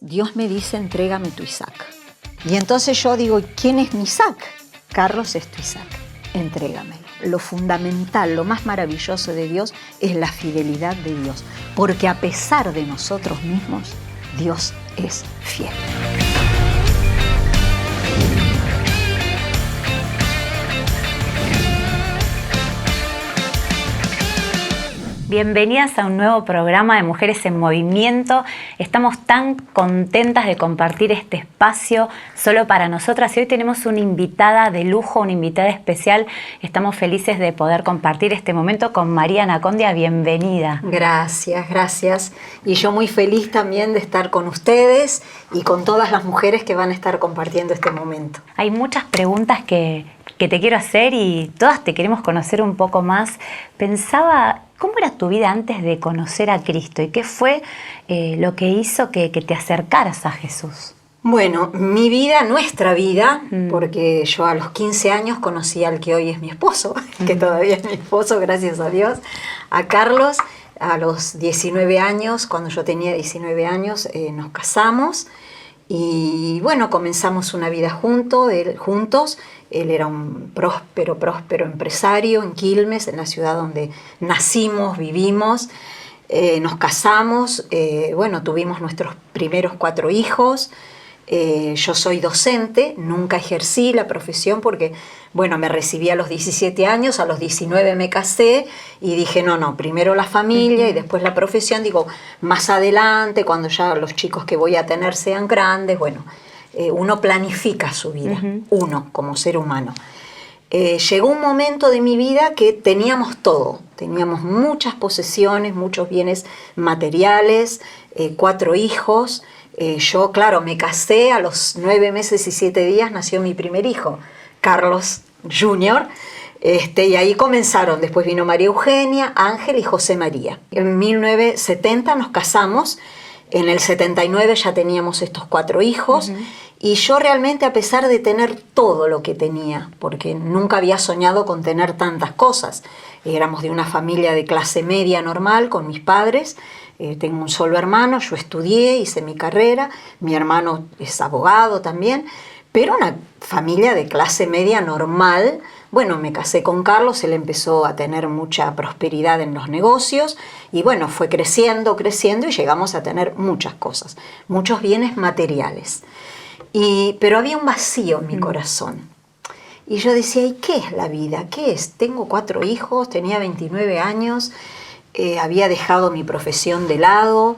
Dios me dice, entrégame tu Isaac. Y entonces yo digo, ¿quién es mi Isaac? Carlos es tu Isaac, entrégamelo. Lo fundamental, lo más maravilloso de Dios es la fidelidad de Dios, porque a pesar de nosotros mismos, Dios es fiel. Bienvenidas a un nuevo programa de Mujeres en Movimiento. Estamos tan contentas de compartir este espacio solo para nosotras y hoy tenemos una invitada de lujo, una invitada especial. Estamos felices de poder compartir este momento con María Anacondia. Bienvenida. Gracias, gracias. Y yo muy feliz también de estar con ustedes y con todas las mujeres que van a estar compartiendo este momento. Hay muchas preguntas que te quiero hacer y todas te queremos conocer un poco más. Pensaba, ¿cómo era tu vida antes de conocer a Cristo? ¿Y qué fue lo que hizo que te acercaras a Jesús? Bueno, mi vida, nuestra vida, porque yo a los 15 años conocí al que hoy es mi esposo, que todavía es mi esposo, gracias a Dios, a Carlos. A los 19 años, cuando yo tenía 19 años, nos casamos y bueno, comenzamos una vida juntos. Él era un próspero empresario en Quilmes, en la ciudad donde nacimos, vivimos. Nos casamos, tuvimos nuestros primeros 4 hijos. Yo soy docente, nunca ejercí la profesión porque, me recibí a los 17 años, a los 19 me casé y dije, no, primero la familia y después la profesión. Digo, más adelante, cuando ya los chicos que voy a tener sean grandes, uno planifica su vida, uno como ser humano. Llegó un momento de mi vida que teníamos todo, teníamos muchas posesiones, muchos bienes materiales, 4 hijos. Yo, claro, me casé, a los 9 meses y 7 días nació mi primer hijo, Carlos Jr., y ahí comenzaron. Después vino María Eugenia, Ángel y José María. En 1970 nos casamos, en el 79 ya teníamos estos 4 hijos, y yo realmente, a pesar de tener todo lo que tenía, porque nunca había soñado con tener tantas cosas, éramos de una familia de clase media normal con mis padres. Tengo un solo hermano, yo estudié, hice mi carrera, mi hermano es abogado también, pero una familia de clase media normal. Me casé con Carlos, él empezó a tener mucha prosperidad en los negocios y fue creciendo y llegamos a tener muchas cosas, muchos bienes materiales. Pero había un vacío en mi corazón. Y yo decía, ¿y qué es la vida? ¿Qué es? Tengo 4 hijos, tenía 29 años, había dejado mi profesión de lado,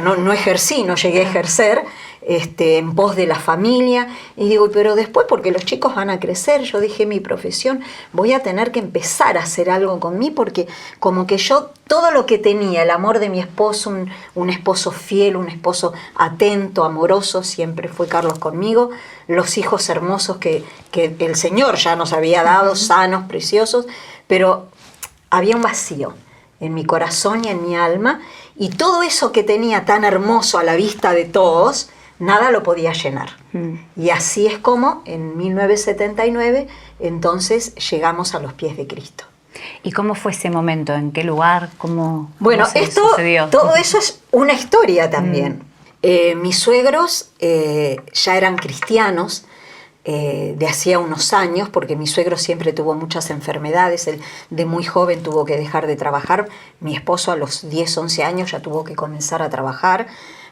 no ejercí, no llegué a ejercer en pos de la familia. Y digo, pero después, porque los chicos van a crecer, yo dejé mi profesión, voy a tener que empezar a hacer algo con mí, porque como que yo, todo lo que tenía, el amor de mi esposo, un esposo fiel, un esposo atento, amoroso, siempre fue Carlos conmigo, los hijos hermosos que el Señor ya nos había dado, sanos, preciosos, pero había un vacío en mi corazón y en mi alma, y todo eso que tenía tan hermoso a la vista de todos, nada lo podía llenar. Y así es como en 1979 entonces llegamos a los pies de Cristo. ¿Y cómo fue ese momento? ¿En qué lugar? ¿Cómo sucedió? Todo eso es una historia también. Mis suegros ya eran cristianos de hacía unos años, porque mi suegro siempre tuvo muchas enfermedades. Él de muy joven tuvo que dejar de trabajar. Mi esposo a los 10, 11 años ya tuvo que comenzar a trabajar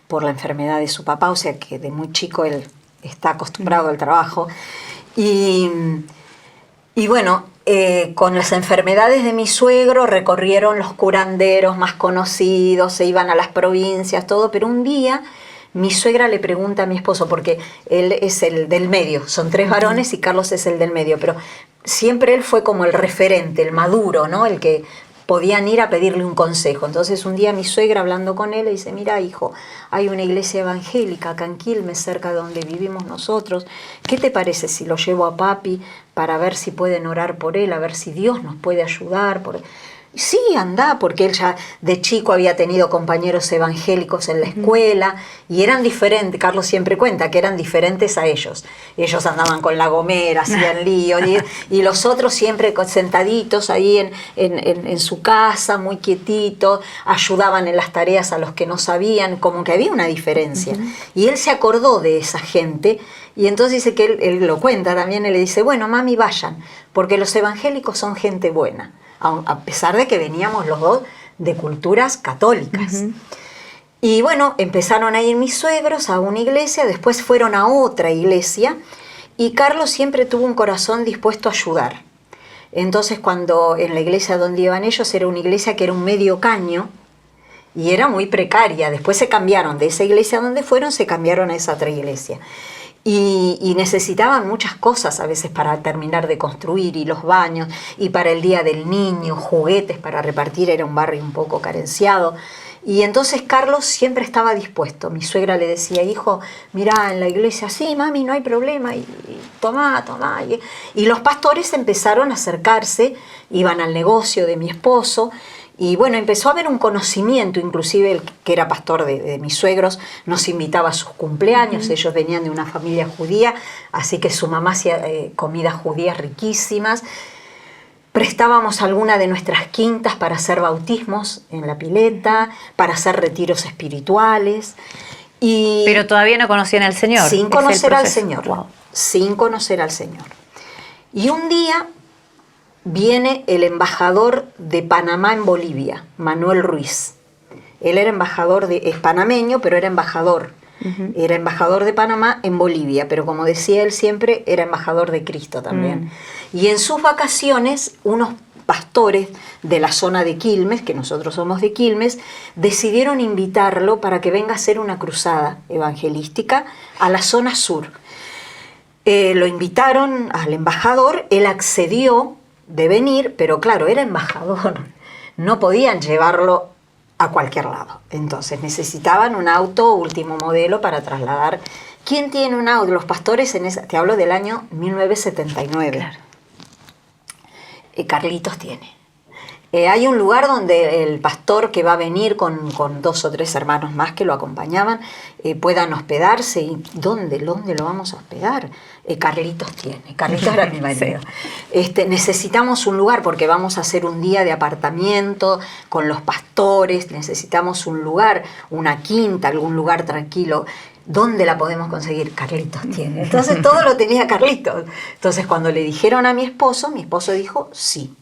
por la enfermedad de su papá, o sea que de muy chico él está acostumbrado al trabajo. Con las enfermedades de mi suegro recorrieron los curanderos más conocidos, se iban a las provincias, todo, pero un día mi suegra le pregunta a mi esposo, porque él es el del medio, son 3 varones y Carlos es el del medio, pero siempre él fue como el referente, el maduro, ¿no? El que podían ir a pedirle un consejo. Entonces un día mi suegra, hablando con él, le dice, mira hijo, hay una iglesia evangélica acá en Quilmes, cerca de donde vivimos nosotros, ¿qué te parece si lo llevo a papi para ver si pueden orar por él, a ver si Dios nos puede ayudar? Sí, anda, porque él ya de chico había tenido compañeros evangélicos en la escuela y eran diferentes. Carlos siempre cuenta que eran diferentes a ellos. Ellos andaban con la gomera, hacían lío, y los otros siempre sentaditos ahí en su casa, muy quietitos, ayudaban en las tareas a los que no sabían, como que había una diferencia. Y él se acordó de esa gente, y entonces dice que él lo cuenta también, él le dice, bueno, mami, vayan, porque los evangélicos son gente buena, a pesar de que veníamos los dos de culturas católicas. Y bueno, empezaron a ir mis suegros a una iglesia, después fueron a otra iglesia, y Carlos siempre tuvo un corazón dispuesto a ayudar. Entonces, cuando en la iglesia donde iban ellos, era una iglesia que era un medio caño, y era muy precaria. Después se cambiaron de esa iglesia donde fueron, se cambiaron a esa otra iglesia. Y necesitaban muchas cosas a veces para terminar de construir, y los baños, y para el Día del Niño, juguetes para repartir, era un barrio un poco carenciado. Y entonces Carlos siempre estaba dispuesto. Mi suegra le decía, hijo, mirá, en la iglesia, sí, mami, no hay problema, y tomá. Y los pastores empezaron a acercarse, iban al negocio de mi esposo, y bueno, empezó a haber un conocimiento, inclusive el que era pastor de mis suegros nos invitaba a sus cumpleaños. Ellos venían de una familia judía, así que su mamá hacía comidas judías riquísimas. Prestábamos alguna de nuestras quintas para hacer bautismos en la pileta, para hacer retiros espirituales. Pero todavía no conocían al Señor. Sin conocer al Señor. Wow. Sin conocer al Señor. Y un día viene el embajador de Panamá en Bolivia, Manuel Ruiz. Él era embajador, es panameño, pero era embajador. Era embajador de Panamá en Bolivia, pero como decía él siempre, era embajador de Cristo también. Y en sus vacaciones, unos pastores de la zona de Quilmes, que nosotros somos de Quilmes, decidieron invitarlo para que venga a hacer una cruzada evangelística a la zona sur. Lo invitaron al embajador, él accedió de venir, pero claro, era embajador, no podían llevarlo a cualquier lado, entonces necesitaban un auto último modelo para trasladar. ¿Quién tiene un auto? Los pastores, te hablo del año 1979. Claro. Carlitos tiene. Hay un lugar donde el pastor que va a venir con 2 o 3 hermanos más que lo acompañaban puedan hospedarse. ¿Y dónde lo vamos a hospedar? Carlitos tiene. Carlitos era mi marido. Sí. Necesitamos un lugar porque vamos a hacer un día de apartamiento con los pastores. Necesitamos un lugar, una quinta, algún lugar tranquilo. ¿Dónde la podemos conseguir? Carlitos tiene. Entonces todo lo tenía Carlitos. Entonces cuando le dijeron a mi esposo dijo sí.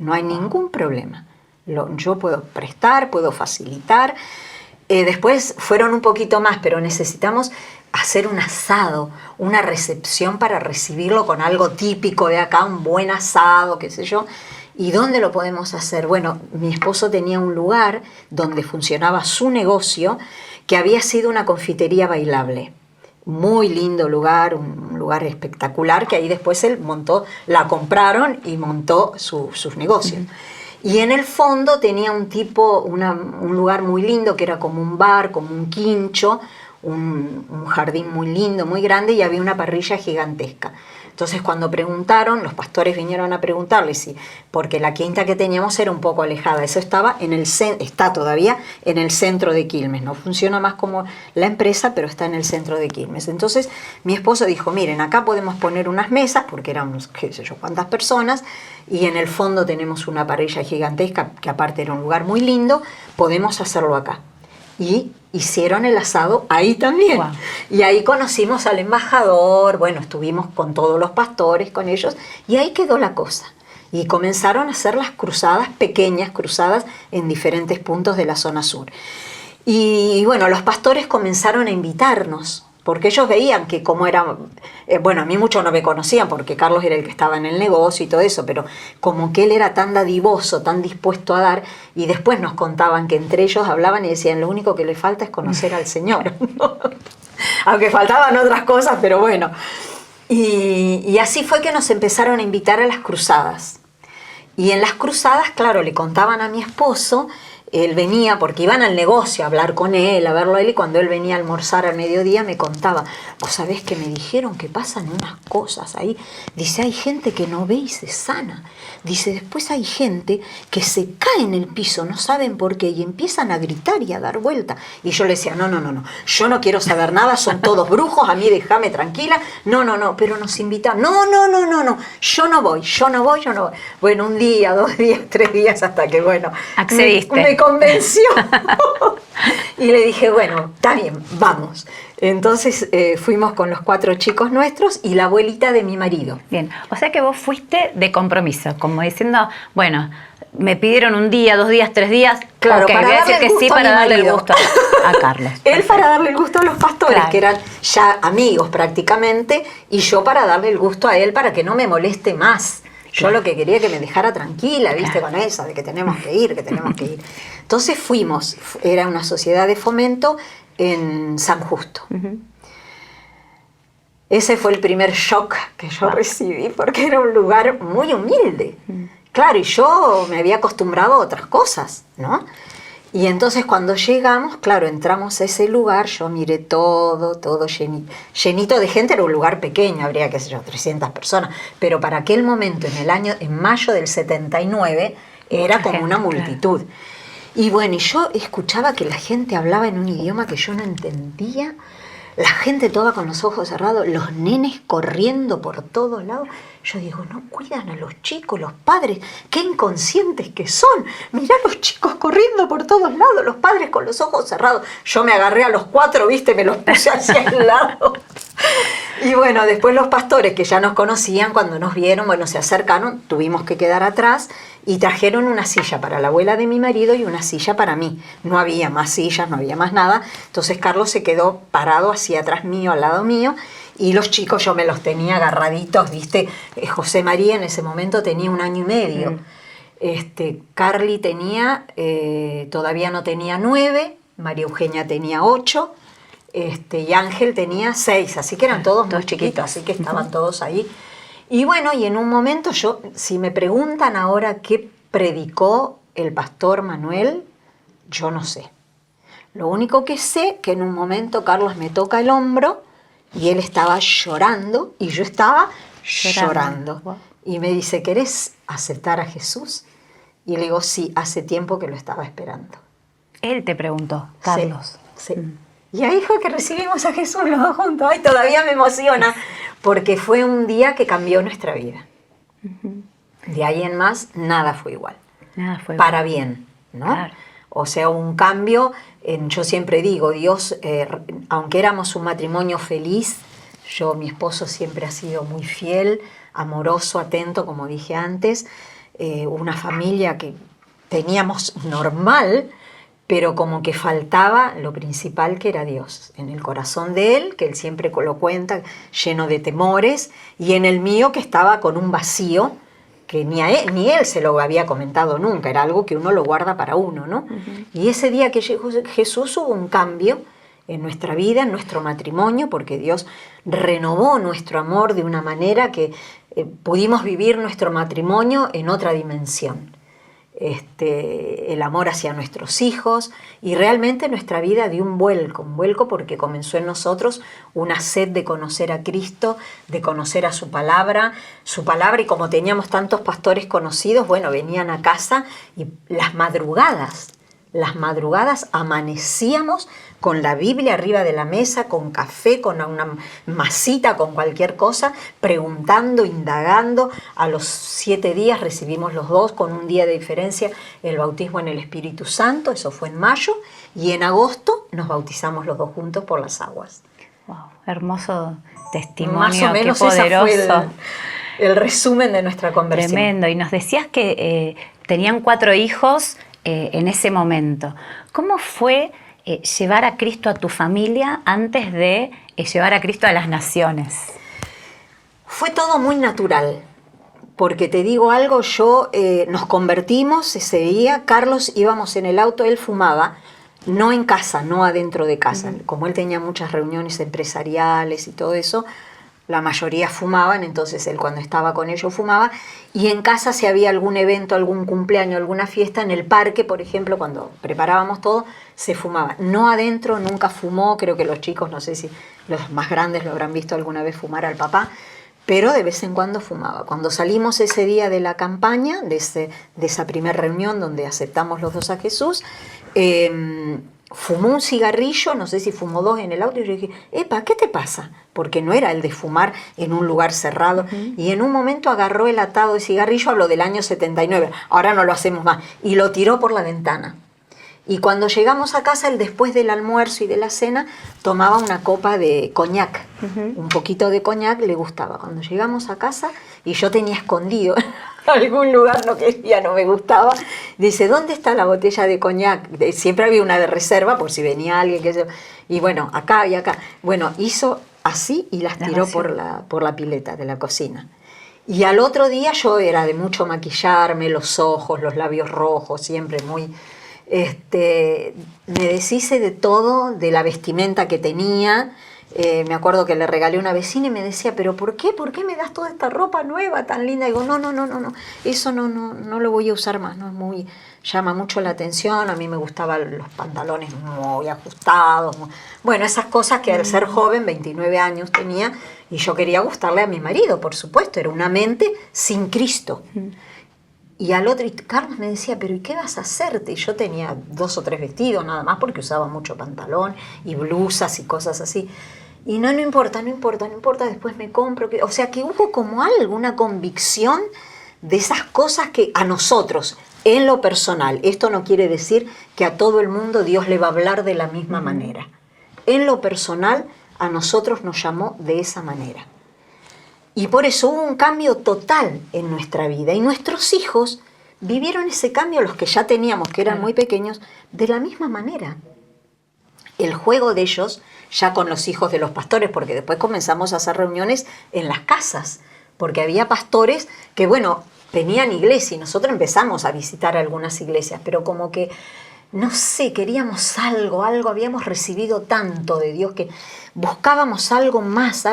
No hay ningún problema. Yo puedo prestar, puedo facilitar. Después fueron un poquito más, pero necesitamos hacer un asado, una recepción para recibirlo con algo típico de acá, un buen asado, qué sé yo. ¿Y dónde lo podemos hacer? Bueno, mi esposo tenía un lugar donde funcionaba su negocio, que había sido una confitería bailable. Muy lindo lugar, un lugar espectacular, que ahí después él la compraron y montó sus negocios. Y en el fondo tenía un lugar muy lindo, que era como un bar, como un quincho, un jardín muy lindo, muy grande, y había una parrilla gigantesca. Entonces cuando preguntaron, los pastores vinieron a preguntarle porque la quinta que teníamos era un poco alejada. Eso está todavía en el centro de Quilmes. No funciona más como la empresa, pero está en el centro de Quilmes. Entonces mi esposo dijo, miren, acá podemos poner unas mesas, porque éramos qué sé yo cuántas personas, y en el fondo tenemos una parrilla gigantesca, que aparte era un lugar muy lindo, podemos hacerlo acá. Y hicieron el asado ahí también. Wow. Y ahí conocimos al embajador, bueno, estuvimos con todos los pastores, con ellos, y ahí quedó la cosa. Y comenzaron a hacer las cruzadas, pequeñas cruzadas en diferentes puntos de la zona sur. Y bueno, los pastores comenzaron a invitarnos, porque ellos veían que como era, a mí muchos no me conocían porque Carlos era el que estaba en el negocio y todo eso, pero como que él era tan dadivoso, tan dispuesto a dar, y después nos contaban que entre ellos hablaban y decían, lo único que le falta es conocer al Señor. Aunque faltaban otras cosas, pero bueno. Y así fue que nos empezaron a invitar a las cruzadas. Y en las cruzadas, claro, le contaban a mi esposo él venía, porque iban al negocio a hablar con él, a verlo a él, y cuando él venía a almorzar al mediodía me contaba, vos sabés que me dijeron que pasan unas cosas ahí. Dice, hay gente que no ve y se sana. Dice, después hay gente que se cae en el piso, no saben por qué, y empiezan a gritar y a dar vuelta. Y yo le decía, no, yo no quiero saber nada, son todos brujos, a mí déjame tranquila. No, pero nos invitan. No, yo no voy. Bueno, un día, 2 días, 3 días, hasta que, bueno, accediste. Me convenció. Y le dije, bueno, está bien, vamos. Entonces fuimos con los 4 chicos nuestros y la abuelita de mi marido. Bien, o sea que vos fuiste de compromiso, como diciendo, bueno, me pidieron 1 día, 2 días, 3 días, claro, okay, para voy a decir que sí para darle el gusto a Carlos. Él para darle el gusto a los pastores, claro, que eran ya amigos prácticamente, y yo para darle el gusto a él para que no me moleste más. Yo lo que quería que me dejara tranquila, ¿viste? Con esa, de que tenemos que ir. Entonces fuimos, era una sociedad de fomento en San Justo. Ese fue el primer shock que yo recibí, porque era un lugar muy humilde. Claro, y yo me había acostumbrado a otras cosas, ¿no? Y entonces cuando llegamos, claro, entramos a ese lugar, yo miré todo llenito de gente, era un lugar pequeño, habría, qué sé yo, 300 personas, pero para aquel momento, en mayo del 79, era como una multitud. Claro. Y bueno, y yo escuchaba que la gente hablaba en un idioma que yo no entendía, la gente toda con los ojos cerrados, los nenes corriendo por todos lados. Yo digo, no cuidan a los chicos, los padres, qué inconscientes que son. Mirá los chicos corriendo por todos lados, los padres con los ojos cerrados. Yo me agarré a los 4, ¿viste? Me los puse hacia el lado. Y bueno, después los pastores que ya nos conocían, cuando nos vieron, bueno, se acercaron, tuvimos que quedar atrás y trajeron una silla para la abuela de mi marido y una silla para mí. No había más sillas, no había más nada. Entonces Carlos se quedó parado hacia atrás mío, al lado mío, y los chicos yo me los tenía agarraditos, ¿viste? José María en ese momento tenía 1 año y medio. Carly tenía, todavía no tenía 9, María Eugenia tenía 8, y Ángel tenía 6, así que eran todos muy chiquitos, así que estaban todos ahí. Y bueno, y en un momento yo, si me preguntan ahora qué predicó el pastor Manuel, yo no sé. Lo único que sé que en un momento Carlos me toca el hombro y él estaba llorando y yo estaba llorando. Wow. Y me dice, ¿querés aceptar a Jesús? Y le digo, sí, hace tiempo que lo estaba esperando. Él te preguntó, Carlos. Sí. Y ahí fue que recibimos a Jesús los dos juntos. Ay, todavía me emociona, porque fue un día que cambió nuestra vida. De ahí en más, nada fue igual. Nada fue para bien, ¿no? Claro. O sea, un cambio, yo siempre digo, Dios, aunque éramos un matrimonio feliz, mi esposo siempre ha sido muy fiel, amoroso, atento, como dije antes, una familia que teníamos normal, pero como que faltaba lo principal, que era Dios, en el corazón de él, que él siempre lo cuenta, lleno de temores, y en el mío, que estaba con un vacío, que ni él se lo había comentado nunca, era algo que uno lo guarda para uno, ¿no? Y ese día que llegó Jesús hubo un cambio en nuestra vida, en nuestro matrimonio, porque Dios renovó nuestro amor de una manera que pudimos vivir nuestro matrimonio en otra dimensión. El amor hacia nuestros hijos, y realmente nuestra vida dio un vuelco porque comenzó en nosotros una sed de conocer a Cristo, de conocer a su palabra, y como teníamos tantos pastores conocidos, bueno, venían a casa y las madrugadas amanecíamos con la Biblia arriba de la mesa, con café, con una masita, con cualquier cosa, preguntando, indagando. A los 7 días recibimos los dos, con un día de diferencia, el bautismo en el Espíritu Santo, eso fue en mayo, y en agosto nos bautizamos los dos juntos por las aguas. Wow, hermoso testimonio, más o menos, qué poderoso. Ese fue el resumen de nuestra conversión. Tremendo, y nos decías que tenían 4 hijos en ese momento. ¿Cómo fue llevar a Cristo a tu familia antes de llevar a Cristo a las naciones? Fue todo muy natural, porque te digo algo, nos convertimos ese día, Carlos íbamos en el auto, él fumaba, no en casa, no adentro de casa, como él tenía muchas reuniones empresariales y todo eso, la mayoría fumaban, entonces él cuando estaba con ellos fumaba, y en casa si había algún evento, algún cumpleaños, alguna fiesta, en el parque, por ejemplo, cuando preparábamos todo, se fumaba. No adentro, nunca fumó, creo que los chicos, no sé si los más grandes lo habrán visto alguna vez fumar al papá, pero de vez en cuando fumaba. Cuando salimos ese día de la campaña, de esa primera reunión donde aceptamos los dos a Jesús, fumó un cigarrillo, no sé si fumó 2 en el auto, y yo dije, epa, ¿qué te pasa? Porque no era el de fumar en un lugar cerrado. Y en un momento agarró el atado de cigarrillo, hablo del año 79, ahora no lo hacemos más, y lo tiró por la ventana. Y cuando llegamos a casa, él después del almuerzo y de la cena, tomaba una copa de coñac. Un poquito de coñac le gustaba. Cuando llegamos a casa, y yo tenía escondido en algún lugar, no quería, no me gustaba, dice, ¿dónde está la botella de coñac? Siempre había una de reserva, por si venía alguien, que yo. Y bueno, acá y acá. Bueno, hizo así y las tiró por la pileta de la cocina. Y al otro día yo era de mucho maquillarme, los ojos, los labios rojos, siempre muy... me deshice de todo, de la vestimenta que tenía. Me acuerdo que le regalé a una vecina y me decía, ¿pero por qué? ¿Por qué me das toda esta ropa nueva tan linda? Y digo, no, eso no lo voy a usar más, no es muy, llama mucho la atención. A mí me gustaban los pantalones muy ajustados, bueno, esas cosas que al ser joven, 29 años tenía, y yo quería gustarle a mi marido, por supuesto, era una mente sin Cristo. Y al otro, y Carlos me decía, ¿pero y qué vas a hacerte? Y yo tenía 2 o 3 vestidos nada más, porque usaba mucho pantalón y blusas y cosas así. Y no importa, después me compro. O sea, que hubo como alguna convicción de esas cosas que a nosotros, en lo personal, esto no quiere decir que a todo el mundo Dios le va a hablar de la misma manera. En lo personal, a nosotros nos llamó de esa manera. Y por eso hubo un cambio total en nuestra vida. Y nuestros hijos vivieron ese cambio, los que ya teníamos, que eran muy pequeños, de la misma manera. El juego de ellos, ya con los hijos de los pastores, porque después comenzamos a hacer reuniones en las casas, porque había pastores que, bueno, tenían iglesia y nosotros empezamos a visitar algunas iglesias, pero como que, no sé, queríamos algo, habíamos recibido tanto de Dios que buscábamos algo más,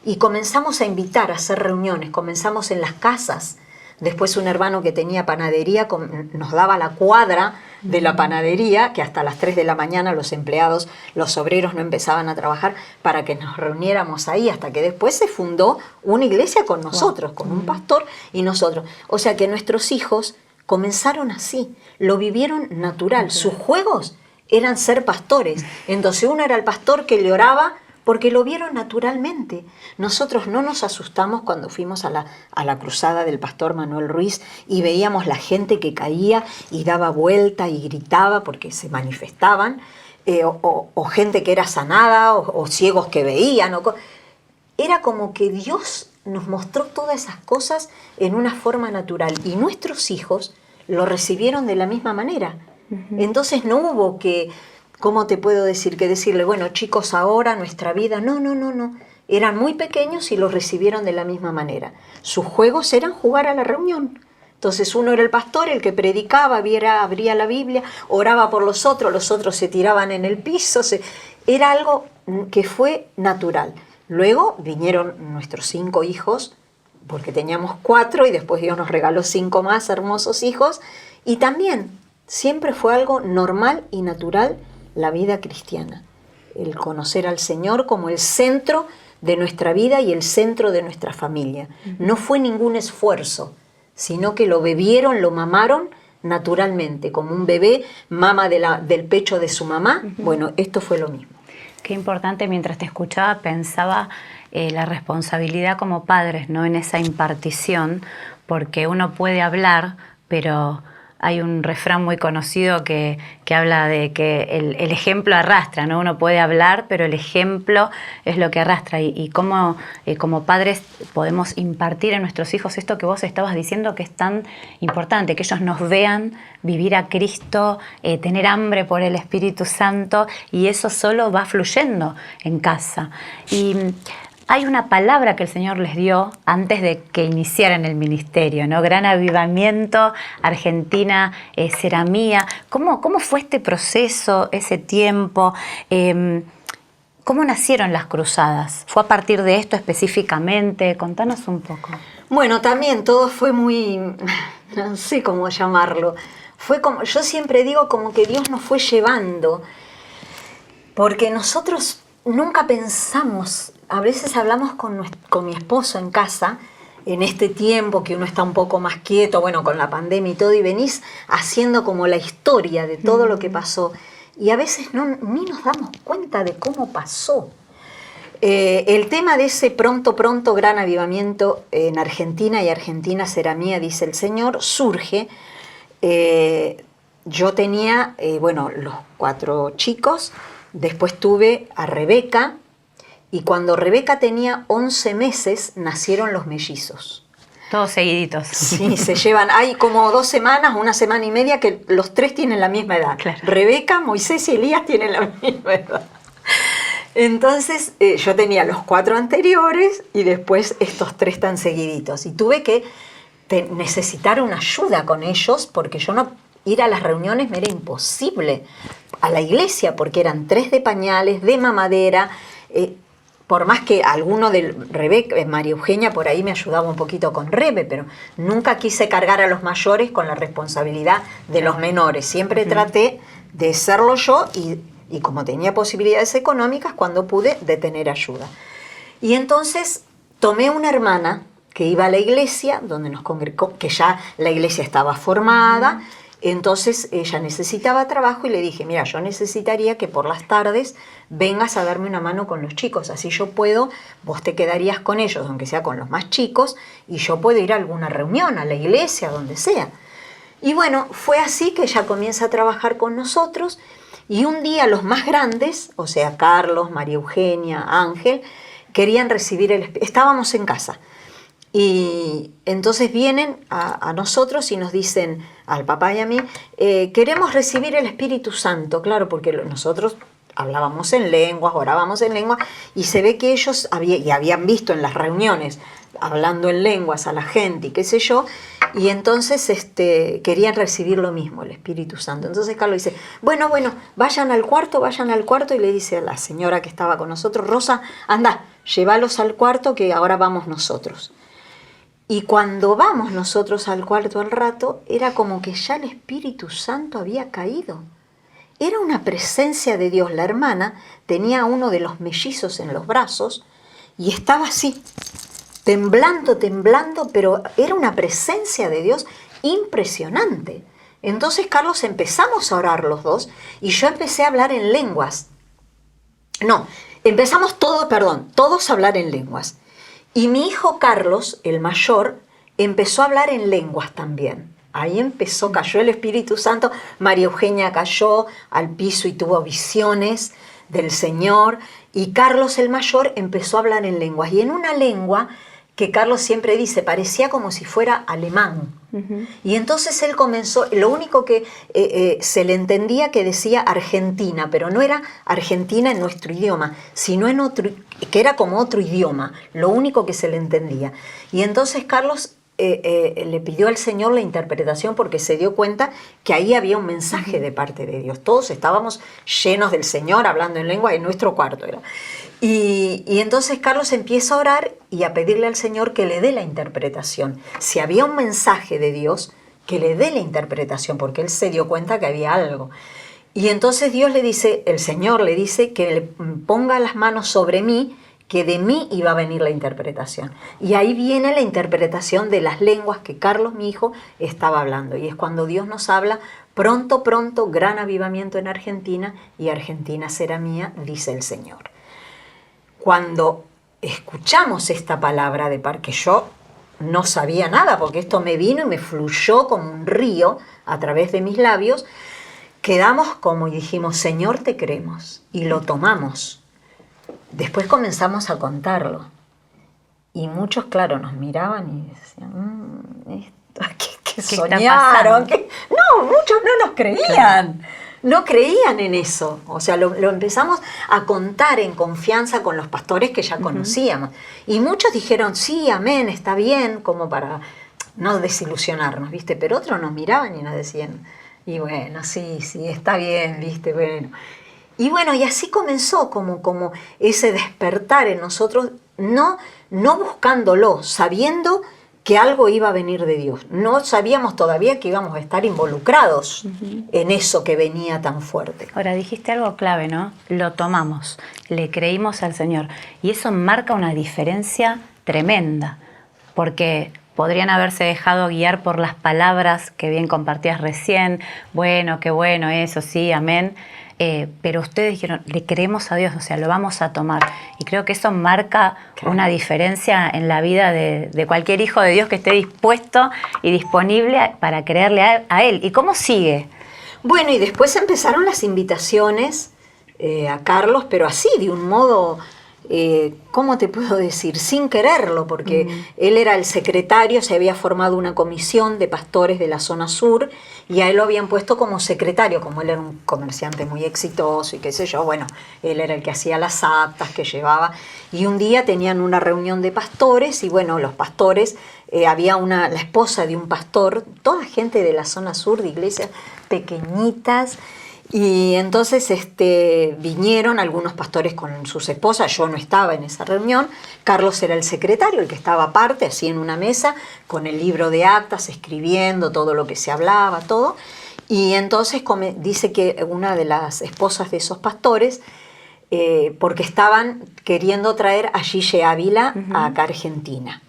y comenzamos a invitar a hacer reuniones, comenzamos en las casas. Después un hermano que tenía panadería nos daba la cuadra de la panadería, que hasta las 3 de la mañana los empleados, los obreros no empezaban a trabajar, para que nos reuniéramos ahí, hasta que después se fundó una iglesia con nosotros, con un pastor y nosotros. O sea que nuestros hijos comenzaron así, lo vivieron natural. Sus juegos eran ser pastores. Entonces uno era el pastor que le oraba porque lo vieron naturalmente. Nosotros no nos asustamos cuando fuimos a la cruzada del pastor Manuel Ruiz y veíamos la gente que caía y daba vuelta y gritaba porque se manifestaban, o gente que era sanada, o ciegos que veían. Era como que Dios nos mostró todas esas cosas en una forma natural, y nuestros hijos lo recibieron de la misma manera. Entonces no hubo que, ¿cómo te puedo decir? Que decirle, bueno, chicos, ahora nuestra vida, no. Eran muy pequeños y los recibieron de la misma manera. Sus juegos eran jugar a la reunión. Entonces uno era el pastor, el que predicaba, abría la Biblia, oraba por los otros se tiraban en el piso. Era algo que fue natural. Luego vinieron nuestros 5 hijos, porque teníamos 4 y después Dios nos regaló 5 más hermosos hijos. Y también siempre fue algo normal y natural la vida cristiana. El conocer al Señor como el centro de nuestra vida y el centro de nuestra familia. No fue ningún esfuerzo, sino que lo bebieron, lo mamaron naturalmente, como un bebé mama del pecho de su mamá. Bueno, esto fue lo mismo. Qué importante, mientras te escuchaba pensaba la responsabilidad como padres, ¿no? En esa impartición, porque uno puede hablar, pero hay un refrán muy conocido que habla de que el ejemplo arrastra, ¿no? Uno puede hablar, pero el ejemplo es lo que arrastra. Y cómo como padres podemos impartir a nuestros hijos esto que vos estabas diciendo, que es tan importante, que ellos nos vean vivir a Cristo, tener hambre por el Espíritu Santo, y eso solo va fluyendo en casa. Y hay una palabra que el Señor les dio antes de que iniciaran el ministerio, ¿no? Gran Avivamiento, Argentina será mía. ¿Cómo fue este proceso, ese tiempo? ¿Cómo nacieron las cruzadas? ¿Fue a partir de esto específicamente? Contanos un poco. Bueno, también todo fue muy, no sé cómo llamarlo. Fue como, yo siempre digo como que Dios nos fue llevando, porque nosotros nunca pensamos, a veces hablamos con mi esposo en casa, en este tiempo que uno está un poco más quieto, bueno, con la pandemia y todo, y venís haciendo como la historia de todo lo que pasó, y a veces ni nos damos cuenta de cómo pasó. El tema de ese pronto gran avivamiento en Argentina, y Argentina será mía, dice el Señor, surge. Yo tenía, los 4 chicos, después tuve a Rebeca, y cuando Rebeca tenía 11 meses, nacieron los mellizos. Todos seguiditos. Sí, se llevan, hay como 2 semanas, 1 semana y media, que los 3 tienen la misma edad. Claro. Rebeca, Moisés y Elías tienen la misma edad. Entonces yo tenía los 4 anteriores y después estos 3 tan seguiditos. Y tuve que necesitar una ayuda con ellos, porque yo no ir a las reuniones me era imposible. A la iglesia, porque eran 3 de pañales, de mamadera. Por más que alguno de Rebeca, María Eugenia por ahí me ayudaba un poquito con Rebe, pero nunca quise cargar a los mayores con la responsabilidad de los menores. Siempre traté de serlo yo y como tenía posibilidades económicas, cuando pude, de tener ayuda. Y entonces tomé una hermana que iba a la iglesia, donde nos congregó, que ya la iglesia estaba formada. Entonces ella necesitaba trabajo y le dije, mira, yo necesitaría que por las tardes vengas a darme una mano con los chicos, así yo puedo, vos te quedarías con ellos, aunque sea con los más chicos, y yo puedo ir a alguna reunión, a la iglesia, donde sea. Y bueno, fue así que ella comienza a trabajar con nosotros, y un día los más grandes, o sea, Carlos, María Eugenia, Ángel, querían recibir estábamos en casa. Y entonces vienen a nosotros y nos dicen, al papá y a mí, queremos recibir el Espíritu Santo, claro, porque nosotros hablábamos en lenguas, orábamos en lenguas, y se ve que ellos habían visto en las reuniones, hablando en lenguas a la gente y qué sé yo, y entonces querían recibir lo mismo, el Espíritu Santo. Entonces Carlos dice, bueno, vayan al cuarto, y le dice a la señora que estaba con nosotros, Rosa, anda, llévalos al cuarto que ahora vamos nosotros. Y cuando vamos nosotros al cuarto al rato, era como que ya el Espíritu Santo había caído. Era una presencia de Dios. La hermana tenía a uno de los mellizos en los brazos y estaba así, temblando, pero era una presencia de Dios impresionante. Entonces, Carlos, empezamos a orar los dos y yo empecé a hablar en lenguas. Empezamos todos a hablar en lenguas. Y mi hijo Carlos, el mayor, empezó a hablar en lenguas también. Ahí cayó el Espíritu Santo. María Eugenia cayó al piso y tuvo visiones del Señor. Y Carlos, el mayor, empezó a hablar en lenguas. Y en una lengua que Carlos siempre dice, parecía como si fuera alemán. Y entonces él comenzó, lo único que se le entendía que decía Argentina, pero no era Argentina en nuestro idioma, sino en otro, que era como otro idioma, lo único que se le entendía. Y entonces Carlos le pidió al Señor la interpretación porque se dio cuenta que ahí había un mensaje de parte de Dios. Todos estábamos llenos del Señor, hablando en lengua, en nuestro cuarto era. Y entonces Carlos empieza a orar y a pedirle al Señor que le dé la interpretación. Si había un mensaje de Dios, que le dé la interpretación, porque él se dio cuenta que había algo. Y entonces el Señor le dice que le ponga las manos sobre mí, que de mí iba a venir la interpretación. Y ahí viene la interpretación de las lenguas que Carlos, mi hijo, estaba hablando. Y es cuando Dios nos habla, pronto, gran avivamiento en Argentina, y Argentina será mía, dice el Señor. Cuando escuchamos esta palabra que yo no sabía nada, porque esto me vino y me fluyó como un río a través de mis labios, quedamos como y dijimos, Señor, te creemos, y lo tomamos. Después comenzamos a contarlo, y muchos, claro, nos miraban y decían, ¿qué soñaron? No, muchos no nos creían. Claro. No creían en eso, o sea, lo empezamos a contar en confianza con los pastores que ya conocíamos. Y muchos dijeron, sí, amén, está bien, como para no desilusionarnos, ¿viste? Pero otros nos miraban y nos decían, y bueno, sí, está bien, ¿viste? Bueno. Y bueno, y así comenzó como ese despertar en nosotros, no buscándolo, sabiendo que algo iba a venir de Dios. No sabíamos todavía que íbamos a estar involucrados en eso que venía tan fuerte. Ahora, dijiste algo clave, ¿no? Lo tomamos, le creímos al Señor. Y eso marca una diferencia tremenda, porque podrían haberse dejado guiar por las palabras que bien compartías recién. Bueno, qué bueno, eso sí, amén. Pero ustedes dijeron, le creemos a Dios, o sea, lo vamos a tomar. Y creo que eso marca una diferencia en la vida de cualquier hijo de Dios que esté dispuesto y disponible para creerle a Él. ¿Y cómo sigue? Bueno, y después empezaron las invitaciones a Carlos, pero así, de un modo, ¿cómo te puedo decir? Sin quererlo, porque él era el secretario, se había formado una comisión de pastores de la zona sur, y a él lo habían puesto como secretario, como él era un comerciante muy exitoso y qué sé yo, bueno, él era el que hacía las actas, que llevaba, y un día tenían una reunión de pastores, y bueno, los pastores, había la esposa de un pastor, toda gente de la zona sur, de iglesias pequeñitas, y entonces vinieron algunos pastores con sus esposas, yo no estaba en esa reunión, Carlos era el secretario, el que estaba aparte, así en una mesa, con el libro de actas, escribiendo todo lo que se hablaba, todo, y entonces dice que una de las esposas de esos pastores, porque estaban queriendo traer a Gille Ávila acá a Argentina,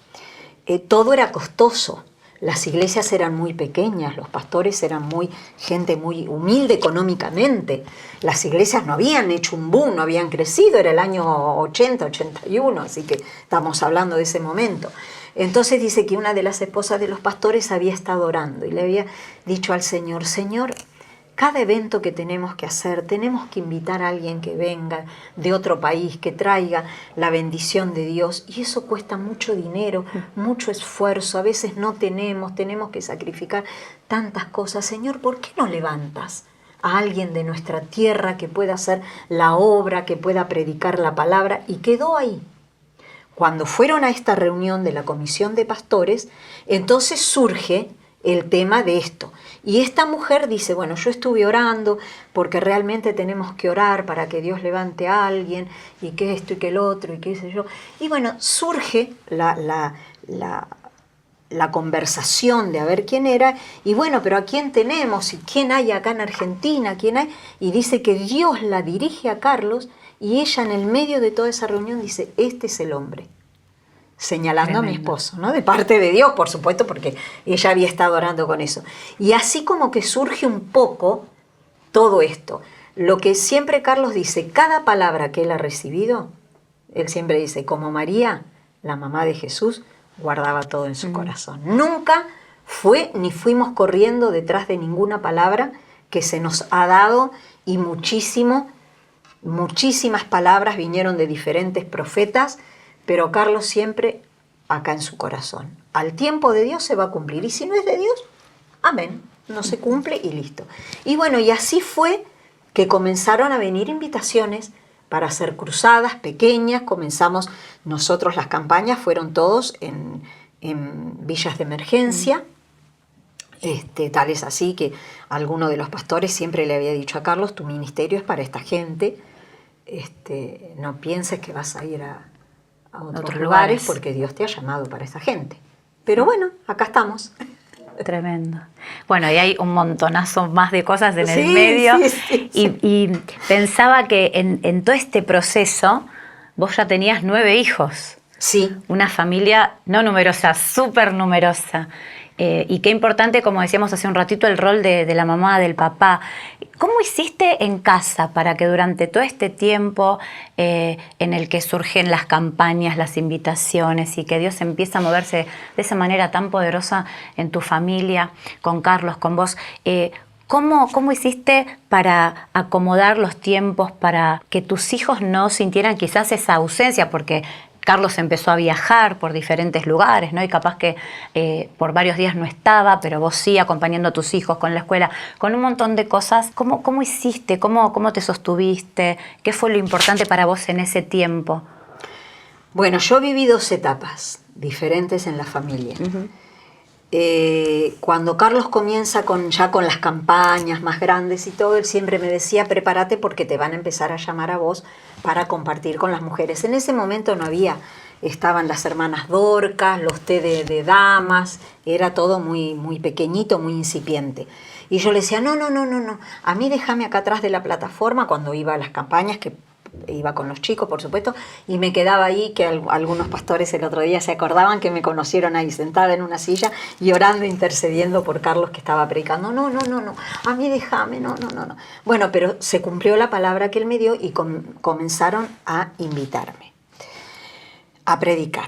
todo era costoso. Las iglesias eran muy pequeñas, los pastores eran gente muy humilde económicamente. Las iglesias no habían hecho un boom, no habían crecido, era el año 80, 81, así que estamos hablando de ese momento. Entonces dice que una de las esposas de los pastores había estado orando y le había dicho al Señor, Señor, cada evento que tenemos que hacer, tenemos que invitar a alguien que venga de otro país, que traiga la bendición de Dios. Y eso cuesta mucho dinero, mucho esfuerzo. A veces no tenemos que sacrificar tantas cosas. Señor, ¿por qué no levantas a alguien de nuestra tierra que pueda hacer la obra, que pueda predicar la palabra? Y quedó ahí. Cuando fueron a esta reunión de la comisión de pastores, entonces surge el tema de esto. Y esta mujer dice, bueno, yo estuve orando porque realmente tenemos que orar para que Dios levante a alguien y que esto y que el otro y qué sé yo. Y bueno, surge la conversación de a ver quién era y bueno, pero ¿a quién tenemos? ¿Y quién hay acá en Argentina? ¿Quién hay? Y dice que Dios la dirige a Carlos y ella en el medio de toda esa reunión dice, este es el hombre. Señalando Tremendo. A mi esposo, ¿no? De parte de Dios, por supuesto, porque ella había estado orando con eso. Y así como que surge un poco todo esto. Lo que siempre Carlos dice, cada palabra que él ha recibido, él siempre dice, como María, la mamá de Jesús, guardaba todo en su corazón. Nunca fue ni fuimos corriendo detrás de ninguna palabra que se nos ha dado y muchísimas palabras vinieron de diferentes profetas, pero Carlos siempre acá en su corazón. Al tiempo de Dios se va a cumplir. Y si no es de Dios, amén. No se cumple y listo. Y bueno, y así fue que comenzaron a venir invitaciones para hacer cruzadas pequeñas. Comenzamos nosotros, las campañas fueron todos en villas de emergencia. Tal es así que alguno de los pastores siempre le había dicho a Carlos, tu ministerio es para esta gente. No pienses que vas a ir a otros lugares porque Dios te ha llamado para esa gente. Pero bueno, acá estamos. Tremendo. Bueno, y hay un montonazo más de cosas en el medio. Sí. Y pensaba que en todo este proceso vos ya tenías 9 hijos. Sí. Una familia no numerosa, súper numerosa. Y qué importante, como decíamos hace un ratito, el rol de la mamá, del papá. ¿Cómo hiciste en casa para que durante todo este tiempo en el que surgen las campañas, las invitaciones y que Dios empieza a moverse de esa manera tan poderosa en tu familia, con Carlos, con vos, ¿cómo hiciste para acomodar los tiempos, para que tus hijos no sintieran quizás esa ausencia? Porque Carlos empezó a viajar por diferentes lugares, ¿no? Y capaz que por varios días no estaba, pero vos sí, acompañando a tus hijos con la escuela, con un montón de cosas. ¿Cómo hiciste? ¿Cómo te sostuviste? ¿Qué fue lo importante para vos en ese tiempo? Bueno, yo viví 2 etapas diferentes en la familia. cuando Carlos comienza ya con las campañas más grandes y todo, él siempre me decía, prepárate porque te van a empezar a llamar a vos para compartir con las mujeres. En ese momento no había, estaban las hermanas Dorcas, los té de damas, era todo muy, muy pequeñito, muy incipiente. Y yo le decía, no, a mí déjame acá atrás de la plataforma cuando iba a las campañas, que iba con los chicos, por supuesto, y me quedaba ahí, que algunos pastores el otro día se acordaban que me conocieron ahí sentada en una silla y orando, intercediendo por Carlos que estaba predicando. No, a mí déjame, no. Bueno, pero se cumplió la palabra que él me dio y comenzaron a invitarme a predicar.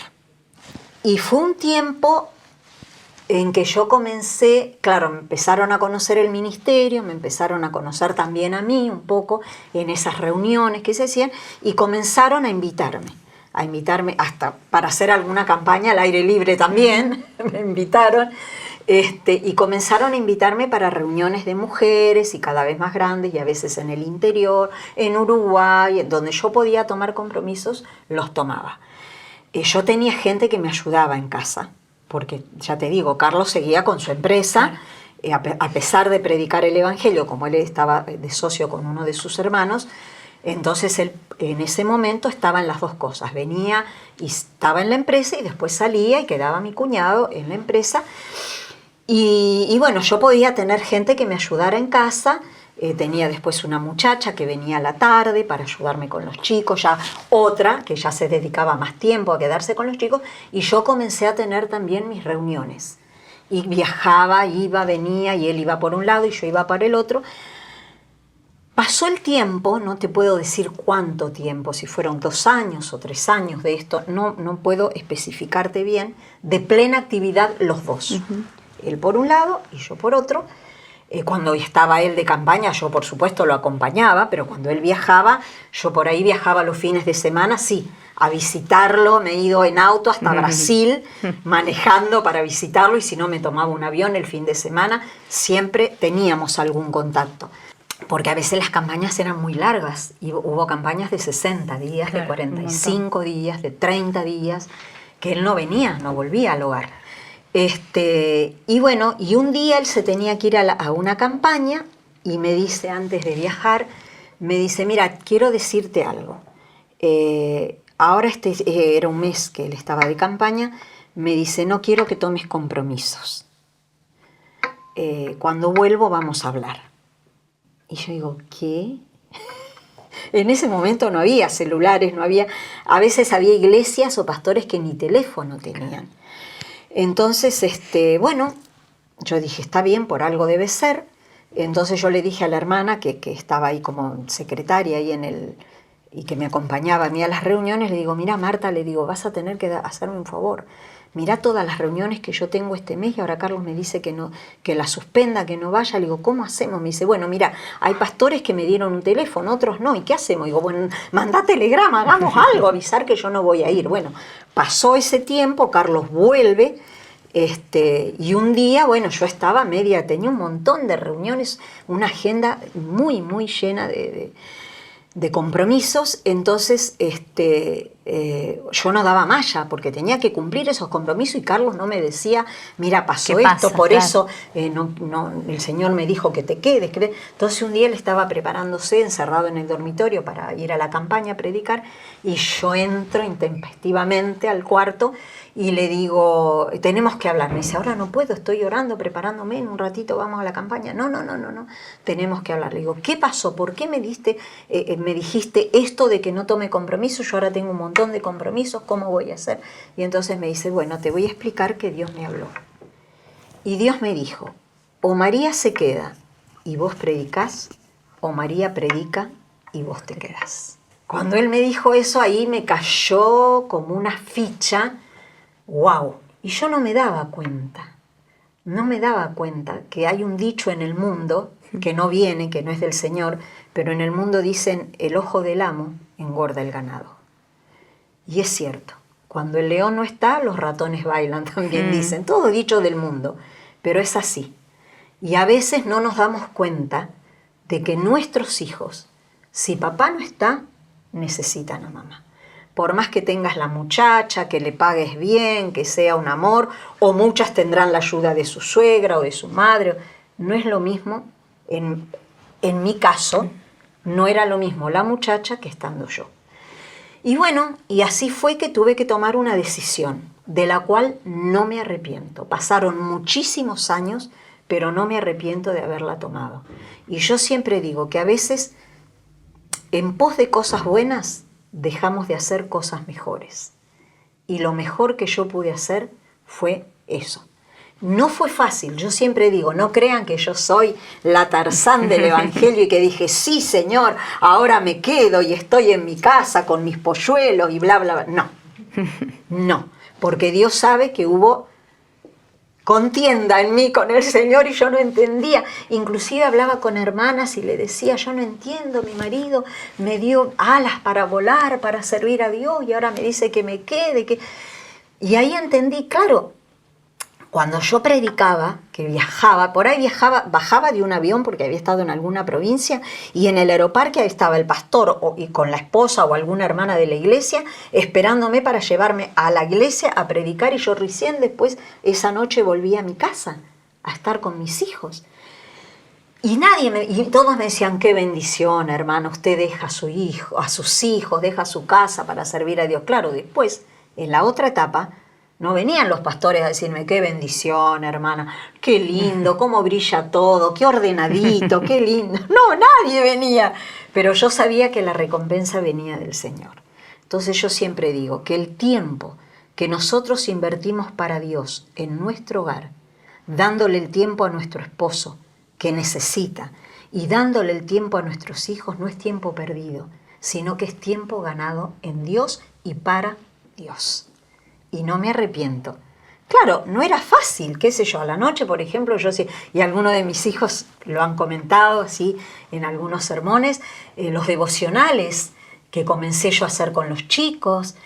Y fue un tiempo en que yo comencé, claro, me empezaron a conocer el ministerio, me empezaron a conocer también a mí un poco en esas reuniones que se hacían y comenzaron a invitarme hasta para hacer alguna campaña al aire libre también, me invitaron, y comenzaron a invitarme para reuniones de mujeres y cada vez más grandes y a veces en el interior, en Uruguay, donde yo podía tomar compromisos, los tomaba. Yo tenía gente que me ayudaba en casa, porque ya te digo, Carlos seguía con su empresa, a pesar de predicar el Evangelio, como él estaba de socio con uno de sus hermanos, entonces él en ese momento estaba en las dos cosas, venía y estaba en la empresa y después salía y quedaba mi cuñado en la empresa. Y bueno, yo podía tener gente que me ayudara en casa. Tenía después una muchacha que venía a la tarde para ayudarme con los chicos, ya otra que ya se dedicaba más tiempo a quedarse con los chicos, y yo comencé a tener también mis reuniones. Y viajaba, iba, venía, y él iba por un lado y yo iba para el otro. Pasó el tiempo, no te puedo decir cuánto tiempo, si fueron 2 años o 3 años de esto, no puedo especificarte bien, de plena actividad los dos. Uh-huh. Él por un lado y yo por otro. Cuando estaba él de campaña, yo por supuesto lo acompañaba, pero cuando él viajaba, yo por ahí viajaba los fines de semana, sí, a visitarlo. Me he ido en auto hasta Brasil, manejando para visitarlo, y si no me tomaba un avión el fin de semana, siempre teníamos algún contacto. Porque a veces las campañas eran muy largas, y hubo campañas de 60 días, claro, de 45 días, de 30 días, que él no venía, no volvía al hogar. Y bueno, y un día él se tenía que ir a una campaña y me dice, antes de viajar, me dice, mira, quiero decirte algo. Ahora era un mes que él estaba de campaña, me dice, no quiero que tomes compromisos. Cuando vuelvo vamos a hablar. Y yo digo, ¿qué? En ese momento no había celulares, a veces había iglesias o pastores que ni teléfono tenían. Entonces, bueno, yo dije, está bien, por algo debe ser. Entonces yo le dije a la hermana que estaba ahí como secretaria ahí y que me acompañaba a mí a las reuniones, le digo, mira Marta, le digo, vas a tener que hacerme un favor. Mira todas las reuniones que yo tengo este mes y ahora Carlos me dice que no, que la suspenda, que no vaya. Le digo, ¿cómo hacemos? Me dice, bueno, mira, hay pastores que me dieron un teléfono, otros no, ¿y qué hacemos? Digo, bueno, mandá telegrama, hagamos algo, avisar que yo no voy a ir. Bueno, pasó ese tiempo, Carlos vuelve, y un día, bueno, yo estaba tenía un montón de reuniones, una agenda muy, muy llena de compromisos. Entonces yo no daba malla porque tenía que cumplir esos compromisos, y Carlos no me decía, mira, pasó esto, por claro. Eso el Señor me dijo que te quedes. Entonces un día él estaba preparándose, encerrado en el dormitorio para ir a la campaña a predicar, y yo entro intempestivamente al cuarto y le digo, tenemos que hablar. Me dice, ahora no puedo, estoy orando, preparándome, en un ratito vamos a la campaña. No, tenemos que hablar. Le digo, ¿qué pasó? ¿Por qué me dijiste esto de que no tome compromiso? Yo ahora tengo un montón de compromisos, ¿cómo voy a hacer? Y entonces me dice, bueno, te voy a explicar que Dios me habló. Y Dios me dijo, o María se queda y vos predicás, o María predica y vos te quedás. Cuando él me dijo eso, ahí me cayó como una ficha. ¡Wow! Y yo no me daba cuenta que hay un dicho en el mundo, que no viene, que no es del Señor, pero en el mundo dicen, el ojo del amo engorda el ganado. Y es cierto, cuando el león no está, los ratones bailan, también dicen, todo dicho del mundo, pero es así. Y a veces no nos damos cuenta de que nuestros hijos, si papá no está, necesitan a mamá. por más que tengas la muchacha, que le pagues bien, que sea un amor, o muchas tendrán la ayuda de su suegra o de su madre, no es lo mismo, en mi caso, no era lo mismo la muchacha que estando yo. Y bueno, y así fue que tuve que tomar una decisión, de la cual no me arrepiento. Pasaron muchísimos años, pero no me arrepiento de haberla tomado. Y yo siempre digo que a veces, en pos de cosas buenas, dejamos de hacer cosas mejores. Y lo mejor que yo pude hacer fue eso. No fue fácil, yo siempre digo, no crean que yo soy la Tarzán del Evangelio y que dije, sí Señor, ahora me quedo y estoy en mi casa con mis polluelos y bla, bla, bla. No, porque Dios sabe que hubo contienda en mí con el Señor y yo no entendía. Inclusive hablaba con hermanas y le decía, yo no entiendo, mi marido me dio alas para volar, para servir a Dios y ahora me dice que me quede. Y ahí entendí, claro, cuando yo predicaba, que viajaba, por ahí bajaba de un avión porque había estado en alguna provincia y en el aeroparque estaba el pastor y con la esposa o alguna hermana de la iglesia esperándome para llevarme a la iglesia a predicar y yo recién después esa noche volví a mi casa a estar con mis hijos. Y todos me decían, qué bendición, hermano, usted deja a sus hijos, deja su casa para servir a Dios. Claro, después, en la otra etapa, no venían los pastores a decirme, qué bendición, hermana, qué lindo, cómo brilla todo, qué ordenadito, qué lindo. No, nadie venía. Pero yo sabía que la recompensa venía del Señor. Entonces yo siempre digo que el tiempo que nosotros invertimos para Dios en nuestro hogar, dándole el tiempo a nuestro esposo que necesita y dándole el tiempo a nuestros hijos, no es tiempo perdido, sino que es tiempo ganado en Dios y para Dios. Y no me arrepiento. Claro, no era fácil, qué sé yo, a la noche, por ejemplo, yo sí, y algunos de mis hijos lo han comentado así en algunos sermones, los devocionales que comencé yo a hacer con los chicos,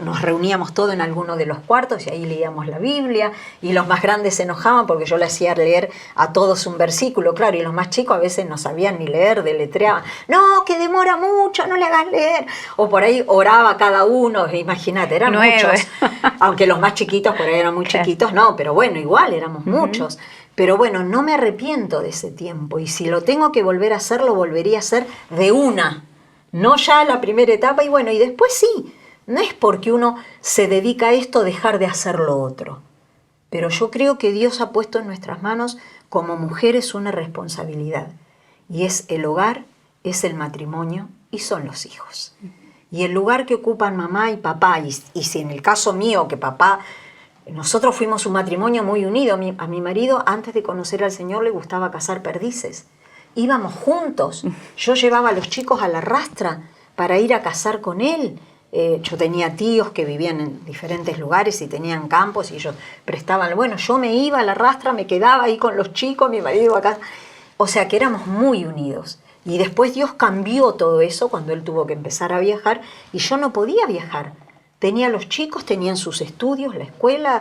nos reuníamos todos en alguno de los cuartos y ahí leíamos la Biblia y los más grandes se enojaban porque yo le hacía leer a todos un versículo, claro, y los más chicos a veces no sabían ni leer, deletreaban, no, que demora mucho, no le hagas leer, o por ahí oraba cada uno, imagínate, eran 9. muchos, aunque los más chiquitos por ahí eran muy chiquitos, no, pero bueno, igual éramos muchos. Pero bueno, no me arrepiento de ese tiempo y si lo tengo que volver a hacer, lo volvería a hacer de una, no ya la primera etapa y bueno, y después sí. No es porque uno se dedica a esto dejar de hacer lo otro. Pero yo creo que Dios ha puesto en nuestras manos como mujeres una responsabilidad. Y es el hogar, es el matrimonio y son los hijos. Y el lugar que ocupan mamá y papá, y si en el caso mío que papá, nosotros fuimos un matrimonio muy unido. A mi marido antes de conocer al Señor le gustaba cazar perdices. Íbamos juntos. Yo llevaba a los chicos a la rastra para ir a cazar con él. Yo tenía tíos que vivían en diferentes lugares y tenían campos y ellos prestaban, bueno, yo me iba a la rastra, me quedaba ahí con los chicos, mi marido acá, o sea que éramos muy unidos. Y después Dios cambió todo eso cuando él tuvo que empezar a viajar y yo no podía viajar. Tenía los chicos, tenían sus estudios, la escuela,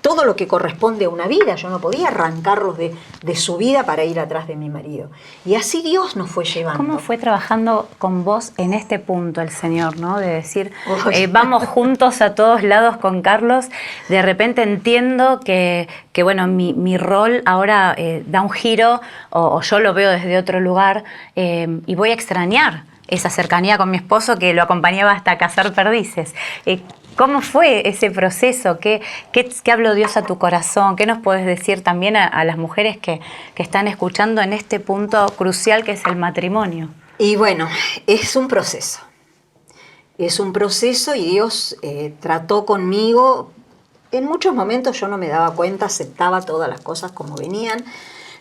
todo lo que corresponde a una vida. Yo no podía arrancarlos de su vida para ir atrás de mi marido. Y así Dios nos fue llevando. ¿Cómo fue trabajando con vos en este punto el Señor, ¿no? De decir, vamos juntos a todos lados con Carlos. De repente entiendo que bueno, mi rol ahora da un giro o yo lo veo desde otro lugar y voy a extrañar esa cercanía con mi esposo que lo acompañaba hasta cazar perdices. ¿Cómo fue ese proceso? ¿Qué habló Dios a tu corazón? ¿Qué nos puedes decir también a las mujeres que están escuchando en este punto crucial que es el matrimonio? Y bueno, es un proceso. Es un proceso y Dios trató conmigo. En muchos momentos yo no me daba cuenta, aceptaba todas las cosas como venían,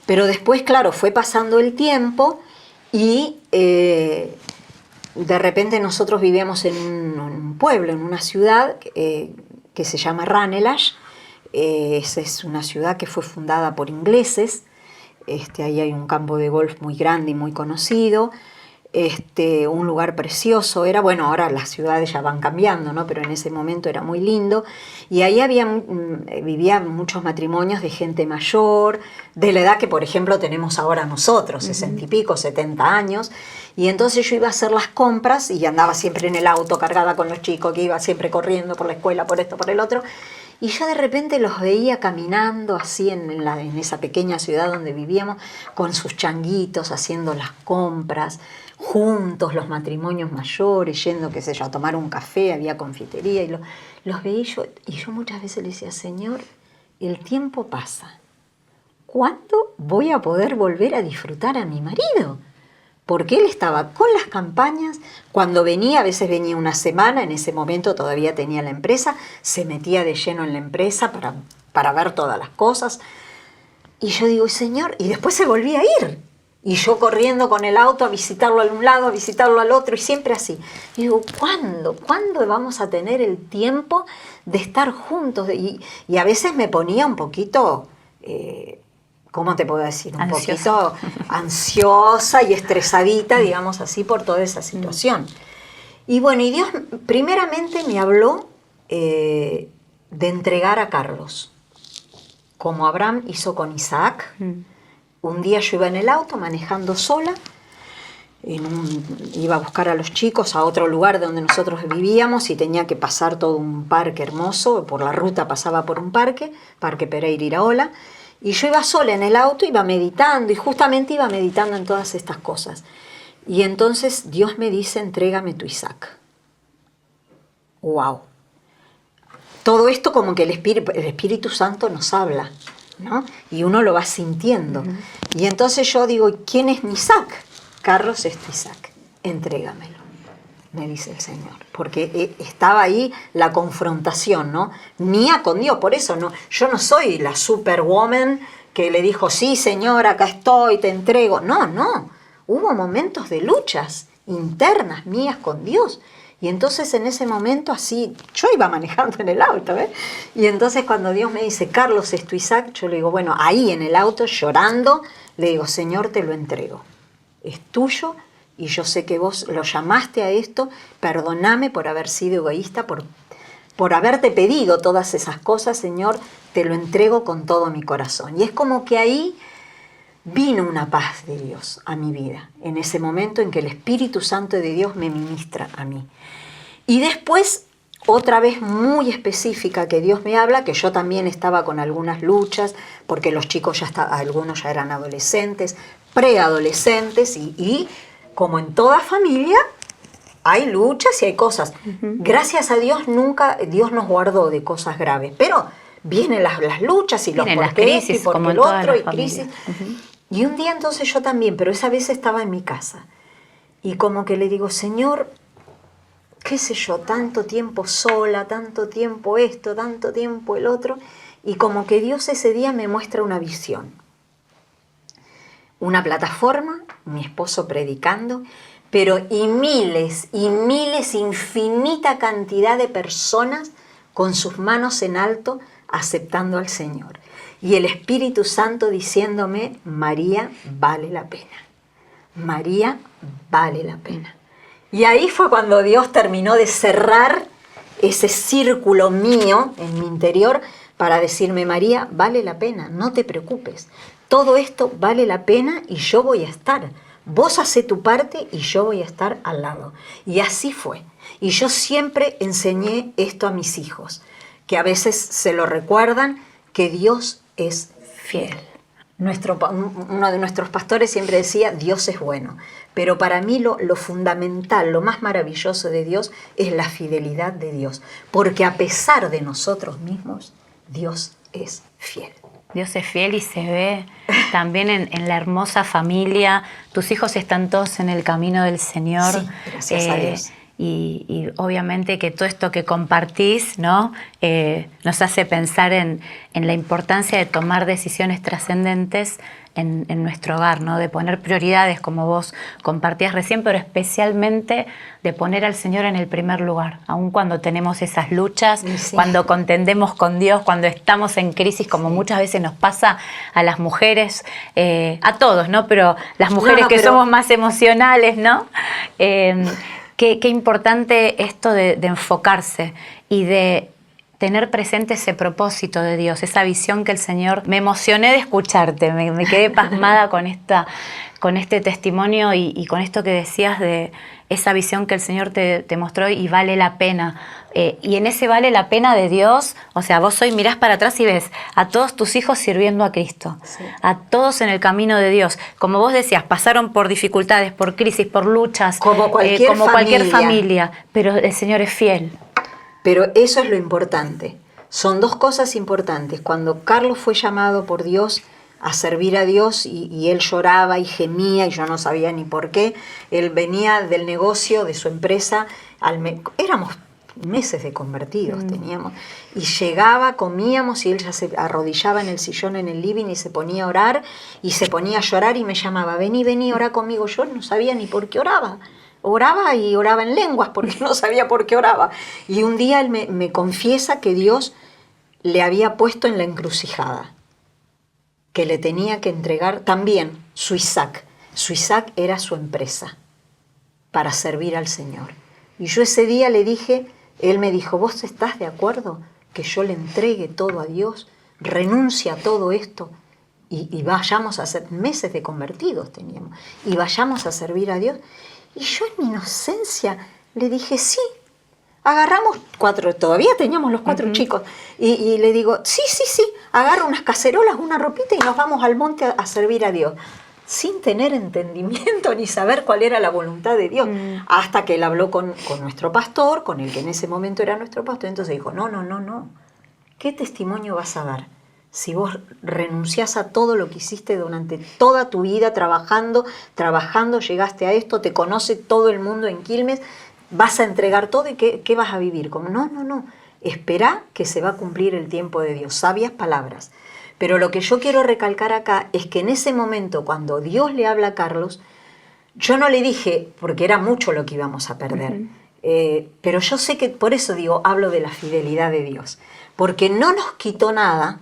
pero después, claro, fue pasando el tiempo y de repente nosotros vivíamos en un pueblo, en una ciudad que se llama Ranelagh. Esa es una ciudad que fue fundada por ingleses. Ahí hay un campo de golf muy grande y muy conocido. un lugar precioso era, bueno, ahora las ciudades ya van cambiando, ¿no? Pero en ese momento era muy lindo, y ahí vivían muchos matrimonios de gente mayor, de la edad que, por ejemplo, tenemos ahora nosotros, 60 y pico, 70 años, y entonces yo iba a hacer las compras y andaba siempre en el auto cargada con los chicos, que iba siempre corriendo por la escuela, por esto, por el otro, y yo de repente los veía caminando así en esa pequeña ciudad donde vivíamos, con sus changuitos, haciendo las compras, juntos los matrimonios mayores, yendo, qué sé yo, a tomar un café, había confitería, y los veía y yo muchas veces le decía, Señor, el tiempo pasa, ¿cuándo voy a poder volver a disfrutar a mi marido? Porque él estaba con las campañas, cuando venía, a veces venía una semana, en ese momento todavía tenía la empresa, se metía de lleno en la empresa para ver todas las cosas, y yo digo, Señor, y después se volvía a ir, y yo corriendo con el auto a visitarlo a un lado, a visitarlo al otro, y siempre así. Y digo, ¿cuándo vamos a tener el tiempo de estar juntos? Y a veces me ponía un poquito, ¿cómo te puedo decir? Un poquito ansiosa y estresadita, digamos así, por toda esa situación. Y bueno, y Dios primeramente me habló de entregar a Carlos, como Abraham hizo con Isaac. Un día yo iba en el auto manejando sola, iba a buscar a los chicos a otro lugar donde nosotros vivíamos y tenía que pasar todo un parque hermoso, por la ruta pasaba por un Parque Pereira Iraola, y yo iba sola en el auto, iba meditando, y justamente iba meditando en todas estas cosas. Y entonces Dios me dice, entrégame tu Isaac. ¡Wow! Todo esto como que el Espíritu Santo nos habla, ¿no? Y uno lo va sintiendo. Y entonces yo digo, ¿quién es mi Isaac? Carlos es tu Isaac, entrégamelo, me dice el Señor. Porque estaba ahí la confrontación, ¿no? Mía con Dios, por eso no, yo no soy la superwoman que le dijo, sí, Señor, acá estoy, te entrego. No, hubo momentos de luchas internas mías con Dios. Y entonces en ese momento así, yo iba manejando en el auto, ¿eh? Y entonces cuando Dios me dice, Carlos, es tu Isaac, yo le digo, bueno, ahí en el auto, llorando, le digo, Señor, te lo entrego. Es tuyo y yo sé que vos lo llamaste a esto, perdóname por haber sido egoísta, por haberte pedido todas esas cosas, Señor, te lo entrego con todo mi corazón. Y es como que ahí vino una paz de Dios a mi vida, en ese momento en que el Espíritu Santo de Dios me ministra a mí. Y después, otra vez muy específica que Dios me habla, que yo también estaba con algunas luchas, porque los chicos algunos ya eran adolescentes, preadolescentes, y como en toda familia, hay luchas y hay cosas. Gracias a Dios, nunca Dios nos guardó de cosas graves, pero vienen las luchas y vienen los las crisis, y por como el en todas otro, las y crisis. familias. Y un día entonces yo también, pero esa vez estaba en mi casa. Y como que le digo, Señor, qué sé yo, tanto tiempo sola, tanto tiempo esto, tanto tiempo el otro. Y como que Dios ese día me muestra una visión. Una plataforma, mi esposo predicando, pero y miles, infinita cantidad de personas con sus manos en alto aceptando al Señor. Y el Espíritu Santo diciéndome, María, vale la pena. María, vale la pena. Y ahí fue cuando Dios terminó de cerrar ese círculo mío en mi interior para decirme, María, vale la pena, no te preocupes. Todo esto vale la pena y yo voy a estar. Vos hacé tu parte y yo voy a estar al lado. Y así fue. Y yo siempre enseñé esto a mis hijos, que a veces se lo recuerdan, que Dios es fiel. Uno de nuestros pastores siempre decía, Dios es bueno. Pero para mí lo fundamental, lo más maravilloso de Dios es la fidelidad de Dios. Porque a pesar de nosotros mismos, Dios es fiel. Dios es fiel y se ve también en la hermosa familia. Tus hijos están todos en el camino del Señor. Sí, gracias a Dios. Y obviamente que todo esto que compartís, ¿no? Nos hace pensar en la importancia de tomar decisiones trascendentes en nuestro hogar, ¿no? De poner prioridades, como vos compartías recién, pero especialmente de poner al Señor en el primer lugar, aun cuando tenemos esas luchas, Sí. cuando contendemos con Dios, cuando estamos en crisis, como muchas veces nos pasa a las mujeres, a todos, ¿no? Pero las mujeres que somos más emocionales, ¿no? Qué importante esto de enfocarse y de tener presente ese propósito de Dios, esa visión que el Señor... Me emocioné de escucharte, me quedé pasmada con este testimonio y con esto que decías de esa visión que el Señor te mostró y vale la pena. Y en ese vale la pena de Dios, o sea, vos hoy mirás para atrás y ves a todos tus hijos sirviendo a Cristo, sí, a todos en el camino de Dios. Como vos decías, pasaron por dificultades, por crisis, por luchas, como cualquier familia, pero el Señor es fiel. Pero eso es lo importante. Son dos cosas importantes. Cuando Carlos fue llamado por Dios a servir a Dios y él lloraba y gemía y yo no sabía ni por qué, él venía del negocio de su empresa, éramos meses de convertidos teníamos, y llegaba, comíamos y él ya se arrodillaba en el sillón en el living y se ponía a orar y se ponía a llorar y me llamaba, vení, orá conmigo. Yo no sabía ni por qué oraba. Oraba y oraba en lenguas porque no sabía por qué oraba. Y un día él me confiesa que Dios le había puesto en la encrucijada, que le tenía que entregar también su Isaac. Su Isaac era su empresa para servir al Señor. Y yo ese día le dije, él me dijo, ¿vos estás de acuerdo que yo le entregue todo a Dios? Renuncia a todo esto y vayamos a ser meses de convertidos teníamos, y vayamos a servir a Dios. Y yo en mi inocencia le dije, sí, agarramos 4, todavía teníamos los 4 chicos, y le digo, sí, agarra unas cacerolas, una ropita y nos vamos al monte a servir a Dios, sin tener entendimiento ni saber cuál era la voluntad de Dios, hasta que él habló con nuestro pastor, con el que en ese momento era nuestro pastor, entonces dijo, no, ¿qué testimonio vas a dar? Si vos renunciás a todo lo que hiciste durante toda tu vida trabajando, llegaste a esto, te conoce todo el mundo en Quilmes, vas a entregar todo y ¿qué vas a vivir? Como, no, esperá que se va a cumplir el tiempo de Dios, sabias palabras. Pero lo que yo quiero recalcar acá es que en ese momento, cuando Dios le habla a Carlos, yo no le dije, porque era mucho lo que íbamos a perder, pero yo sé que, por eso digo, hablo de la fidelidad de Dios, porque no nos quitó nada,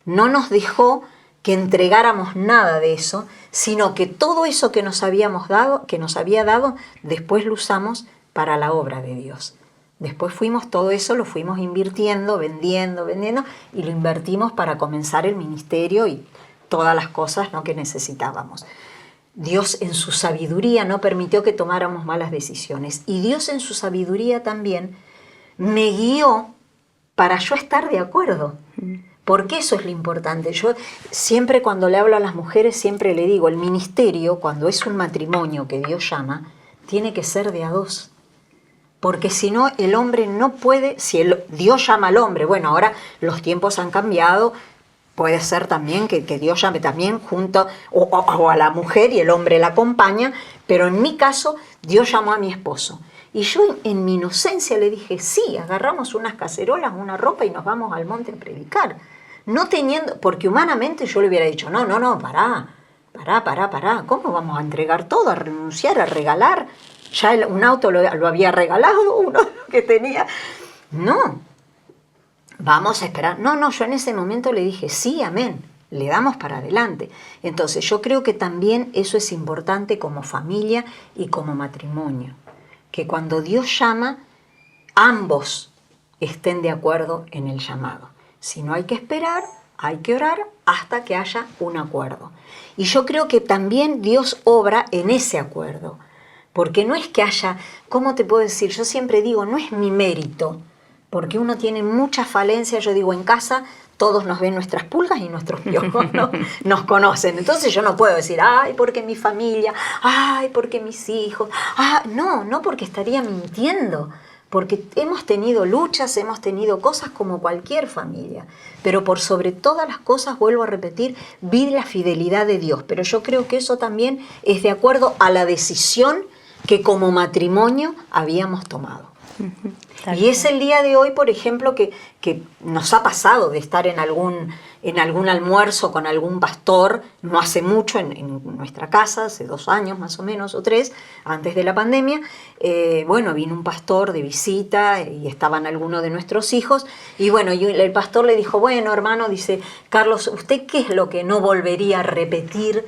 no nos dejó que entregáramos nada de eso, sino que todo eso que nos había dado, después lo usamos para la obra de Dios. Después todo eso lo fuimos invirtiendo, vendiendo, y lo invertimos para comenzar el ministerio y todas las cosas, ¿no?, que necesitábamos. Dios en su sabiduría no permitió que tomáramos malas decisiones. Y Dios en su sabiduría también me guió para yo estar de acuerdo. Porque eso es lo importante. Yo siempre cuando le hablo a las mujeres, siempre le digo, el ministerio, cuando es un matrimonio que Dios llama, tiene que ser de a 2. Porque si no, el hombre no puede, si Dios llama al hombre, bueno, ahora los tiempos han cambiado, puede ser también que Dios llame también junto, o a la mujer y el hombre la acompaña, pero en mi caso, Dios llamó a mi esposo. Y yo en mi inocencia le dije, sí, agarramos unas cacerolas, una ropa y nos vamos al monte a predicar. No teniendo, porque humanamente yo le hubiera dicho, no, pará, ¿cómo vamos a entregar todo, a renunciar, a regalar? Ya un auto lo había regalado, uno que tenía. No, vamos a esperar. No, yo en ese momento le dije, sí, amén, le damos para adelante. Entonces yo creo que también eso es importante como familia y como matrimonio, que cuando Dios llama, ambos estén de acuerdo en el llamado. Si no hay que esperar, hay que orar hasta que haya un acuerdo. Y yo creo que también Dios obra en ese acuerdo. Porque no es que haya, ¿cómo te puedo decir? Yo siempre digo, no es mi mérito. Porque uno tiene muchas falencias. Yo digo, en casa todos nos ven nuestras pulgas y nuestros piojos, ¿no? Nos conocen. Entonces yo no puedo decir, ay, porque mi familia, ay, porque mis hijos. No, porque estaría mintiendo. Porque hemos tenido luchas, hemos tenido cosas como cualquier familia, pero por sobre todas las cosas, vuelvo a repetir, vi la fidelidad de Dios, pero yo creo que eso también es de acuerdo a la decisión que como matrimonio habíamos tomado. Y es el día de hoy, por ejemplo, que nos ha pasado de estar en algún almuerzo con algún pastor, no hace mucho, en nuestra casa, hace 2 años más o menos, o 3, antes de la pandemia. Bueno, vino un pastor de visita y estaban algunos de nuestros hijos, y bueno, y el pastor le dijo, bueno, hermano, dice, Carlos, ¿usted qué es lo que no volvería a repetir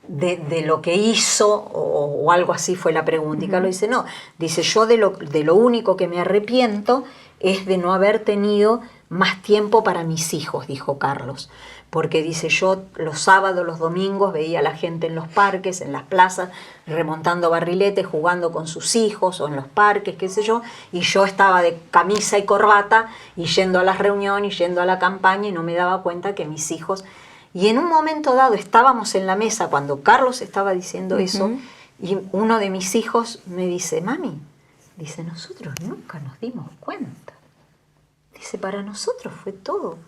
de lo que hizo, o algo así fue la pregunta? Y Carlos dice, no, dice, yo de lo único que me arrepiento es de no haber tenido más tiempo para mis hijos, dijo Carlos, porque dice, yo los sábados, los domingos veía a la gente en los parques, en las plazas, remontando barriletes, jugando con sus hijos, o en los parques, qué sé yo, y yo estaba de camisa y corbata, y yendo a las reuniones, y yendo a la campaña, y no me daba cuenta que mis hijos... Y en un momento dado estábamos en la mesa cuando Carlos estaba diciendo eso, y uno de mis hijos me dice, mami, dice, nosotros nunca nos dimos cuenta. Dice, para nosotros fue todo.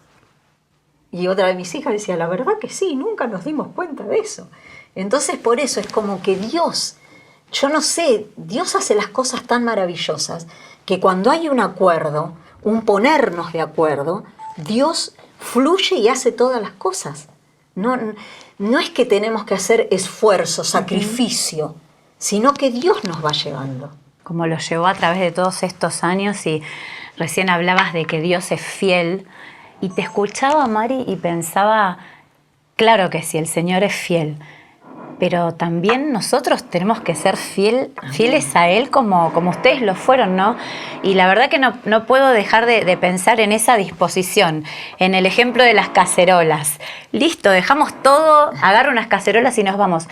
Y otra de mis hijas decía, la verdad que sí, nunca nos dimos cuenta de eso. Entonces por eso es como que Dios, yo no sé, Dios hace las cosas tan maravillosas que cuando hay un acuerdo, un ponernos de acuerdo, Dios fluye y hace todas las cosas. No es que tenemos que hacer esfuerzo, sacrificio, sino que Dios nos va llevando. Como lo llevó a través de todos estos años, y recién hablabas de que Dios es fiel, y te escuchaba, Mari, y pensaba, claro que sí, el Señor es fiel, pero también nosotros tenemos que ser fieles a Él como ustedes lo fueron, ¿no? Y la verdad que no puedo dejar de pensar en esa disposición, en el ejemplo de las cacerolas. Listo, dejamos todo, agarro unas cacerolas y nos vamos.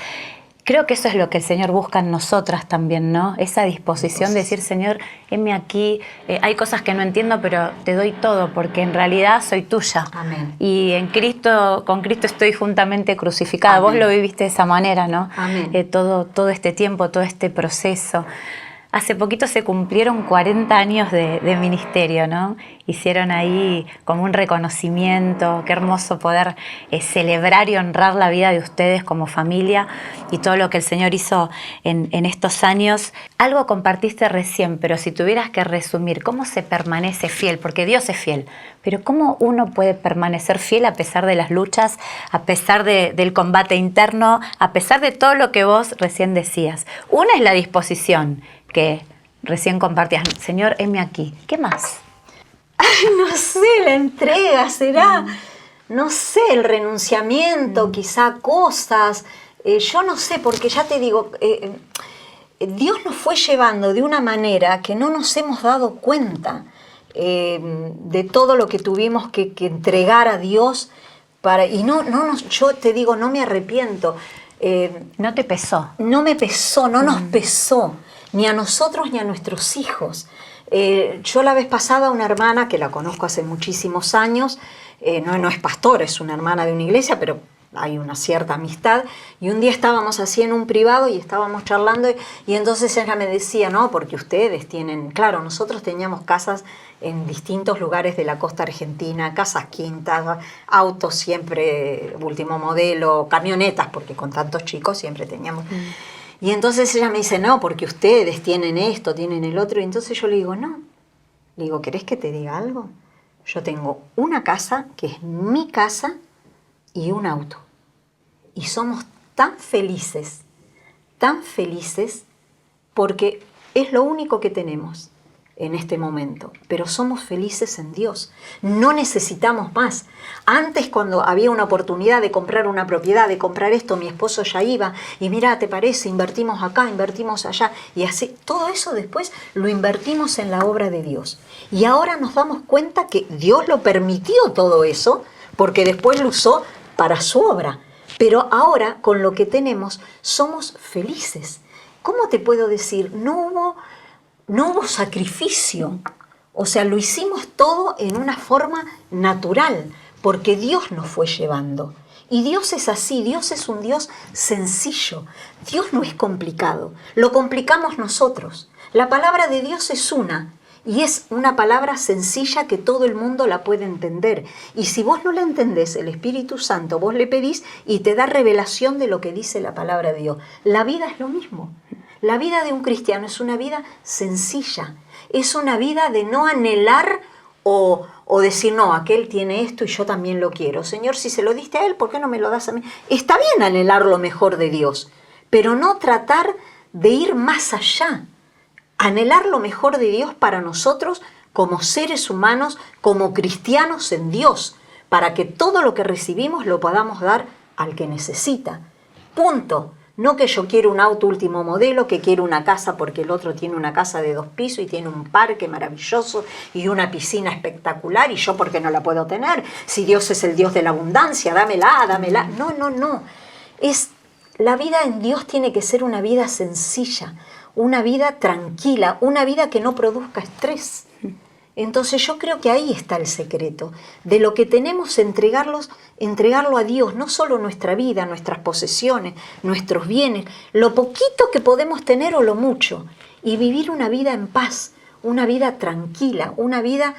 Creo que eso es lo que el Señor busca en nosotras también, ¿no? Esa disposición de decir, Señor, heme aquí, hay cosas que no entiendo, pero te doy todo, porque en realidad soy tuya. Amén. Y en Cristo, con Cristo estoy juntamente crucificada. Amén. Vos lo viviste de esa manera, ¿no? Amén. Todo este tiempo, todo este proceso. Hace poquito se cumplieron 40 años de ministerio, ¿no? Hicieron ahí como un reconocimiento. Qué hermoso poder celebrar y honrar la vida de ustedes como familia y todo lo que el Señor hizo en estos años. Algo compartiste recién, pero si tuvieras que resumir, ¿cómo se permanece fiel? Porque Dios es fiel, pero ¿cómo uno puede permanecer fiel a pesar de las luchas, a pesar del combate interno, a pesar de todo lo que vos recién decías? Una es la disposición, que recién compartías, Señor, heme aquí. ¿Qué más? Ay, no sé, la entrega será, no sé, el renunciamiento, quizá cosas, yo no sé, porque ya te digo, Dios nos fue llevando de una manera que no nos hemos dado cuenta de todo lo que tuvimos que entregar a Dios y yo te digo, no me arrepiento. ¿No te pesó? No me pesó, no nos pesó, ni a nosotros ni a nuestros hijos. Yo la vez pasada, una hermana que la conozco hace muchísimos años, no es pastor, es una hermana de una iglesia, pero hay una cierta amistad, y un día estábamos así en un privado y estábamos charlando, y entonces ella me decía, no, porque ustedes tienen, claro, nosotros teníamos casas en distintos lugares de la costa argentina, casas quintas, autos siempre último modelo, camionetas, porque con tantos chicos siempre teníamos... Y entonces ella me dice, no, porque ustedes tienen esto, tienen el otro. Y entonces yo le digo, no. Le digo, ¿querés que te diga algo? Yo tengo una casa, que es mi casa, y un auto. Y somos tan felices, porque es lo único que tenemos en este momento. Pero somos felices en Dios. No necesitamos más. Antes, cuando había una oportunidad de comprar una propiedad, de comprar esto, mi esposo ya iba, y mira, ¿te parece? Invertimos acá, invertimos allá, y así, todo eso después lo invertimos en la obra de Dios. Y ahora nos damos cuenta que Dios lo permitió todo eso, porque después lo usó para su obra. Pero ahora, con lo que tenemos, somos felices. ¿Cómo te puedo decir? No hubo sacrificio. O sea, lo hicimos todo en una forma natural, porque Dios nos fue llevando. Y Dios es así, Dios es un Dios sencillo. Dios no es complicado, lo complicamos nosotros. La palabra de Dios es una, y es una palabra sencilla que todo el mundo la puede entender. Y si vos no la entendés, el Espíritu Santo, vos le pedís y te da revelación de lo que dice la palabra de Dios. La vida es lo mismo. La vida de un cristiano es una vida sencilla. es una vida de no anhelar o decir, no, aquel tiene esto y yo también lo quiero. Señor, si se lo diste a él, ¿por qué no me lo das a mí? Está bien anhelar lo mejor de Dios, pero no tratar de ir más allá. Anhelar lo mejor de Dios para nosotros como seres humanos, como cristianos en Dios, para que todo lo que recibimos lo podamos dar al que necesita. Punto. No que yo quiero un auto último modelo, que quiero una casa porque el otro tiene una casa de 2 pisos y tiene un parque maravilloso y una piscina espectacular y yo porque no la puedo tener. Si Dios es el Dios de la abundancia, dámela, dámela. No, no, no. La vida en Dios tiene que ser una vida sencilla, una vida tranquila, una vida que no produzca estrés. Entonces yo creo que ahí está el secreto, de lo que tenemos entregarlo a Dios, no solo nuestra vida, nuestras posesiones, nuestros bienes, lo poquito que podemos tener o lo mucho, y vivir una vida en paz, una vida tranquila, una vida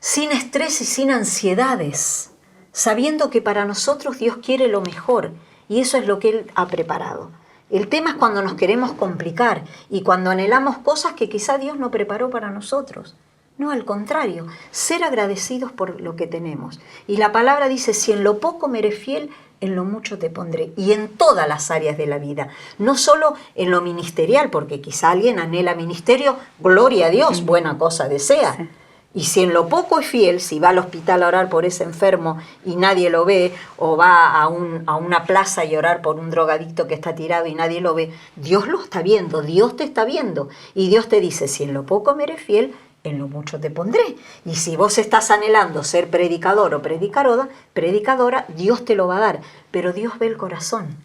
sin estrés y sin ansiedades, sabiendo que para nosotros Dios quiere lo mejor, y eso es lo que Él ha preparado. El tema es cuando nos queremos complicar y cuando anhelamos cosas que quizá Dios no preparó para nosotros. No, al contrario, ser agradecidos por lo que tenemos. Y la palabra dice, si en lo poco me eres fiel, en lo mucho te pondré. Y en todas las áreas de la vida, no solo en lo ministerial, porque quizá alguien anhela ministerio, gloria a Dios, buena cosa desea. Sí. Y si en lo poco es fiel, si va al hospital a orar por ese enfermo y nadie lo ve, o va a una plaza y orar por un drogadicto que está tirado y nadie lo ve, Dios lo está viendo, Dios te está viendo. Y Dios te dice, si en lo poco me eres fiel, en lo mucho te pondré. Y si vos estás anhelando ser predicador o predicadora, Dios te lo va a dar. Pero Dios ve el corazón.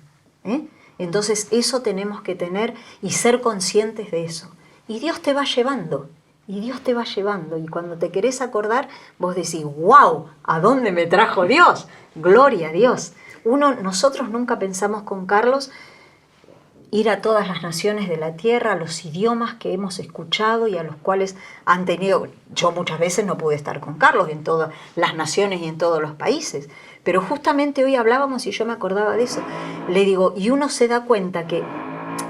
Entonces eso tenemos que tener y ser conscientes de eso. Y Dios te va llevando. Y Dios te va llevando. Y cuando te querés acordar, vos decís, wow, ¿a dónde me trajo Dios? Gloria a Dios. Nosotros nunca pensamos con Carlos ir a todas las naciones de la tierra, a los idiomas que hemos escuchado y a los cuales han tenido... Yo muchas veces no pude estar con Carlos en todas las naciones y en todos los países, pero justamente hoy hablábamos y yo me acordaba de eso. Le digo, y uno se da cuenta que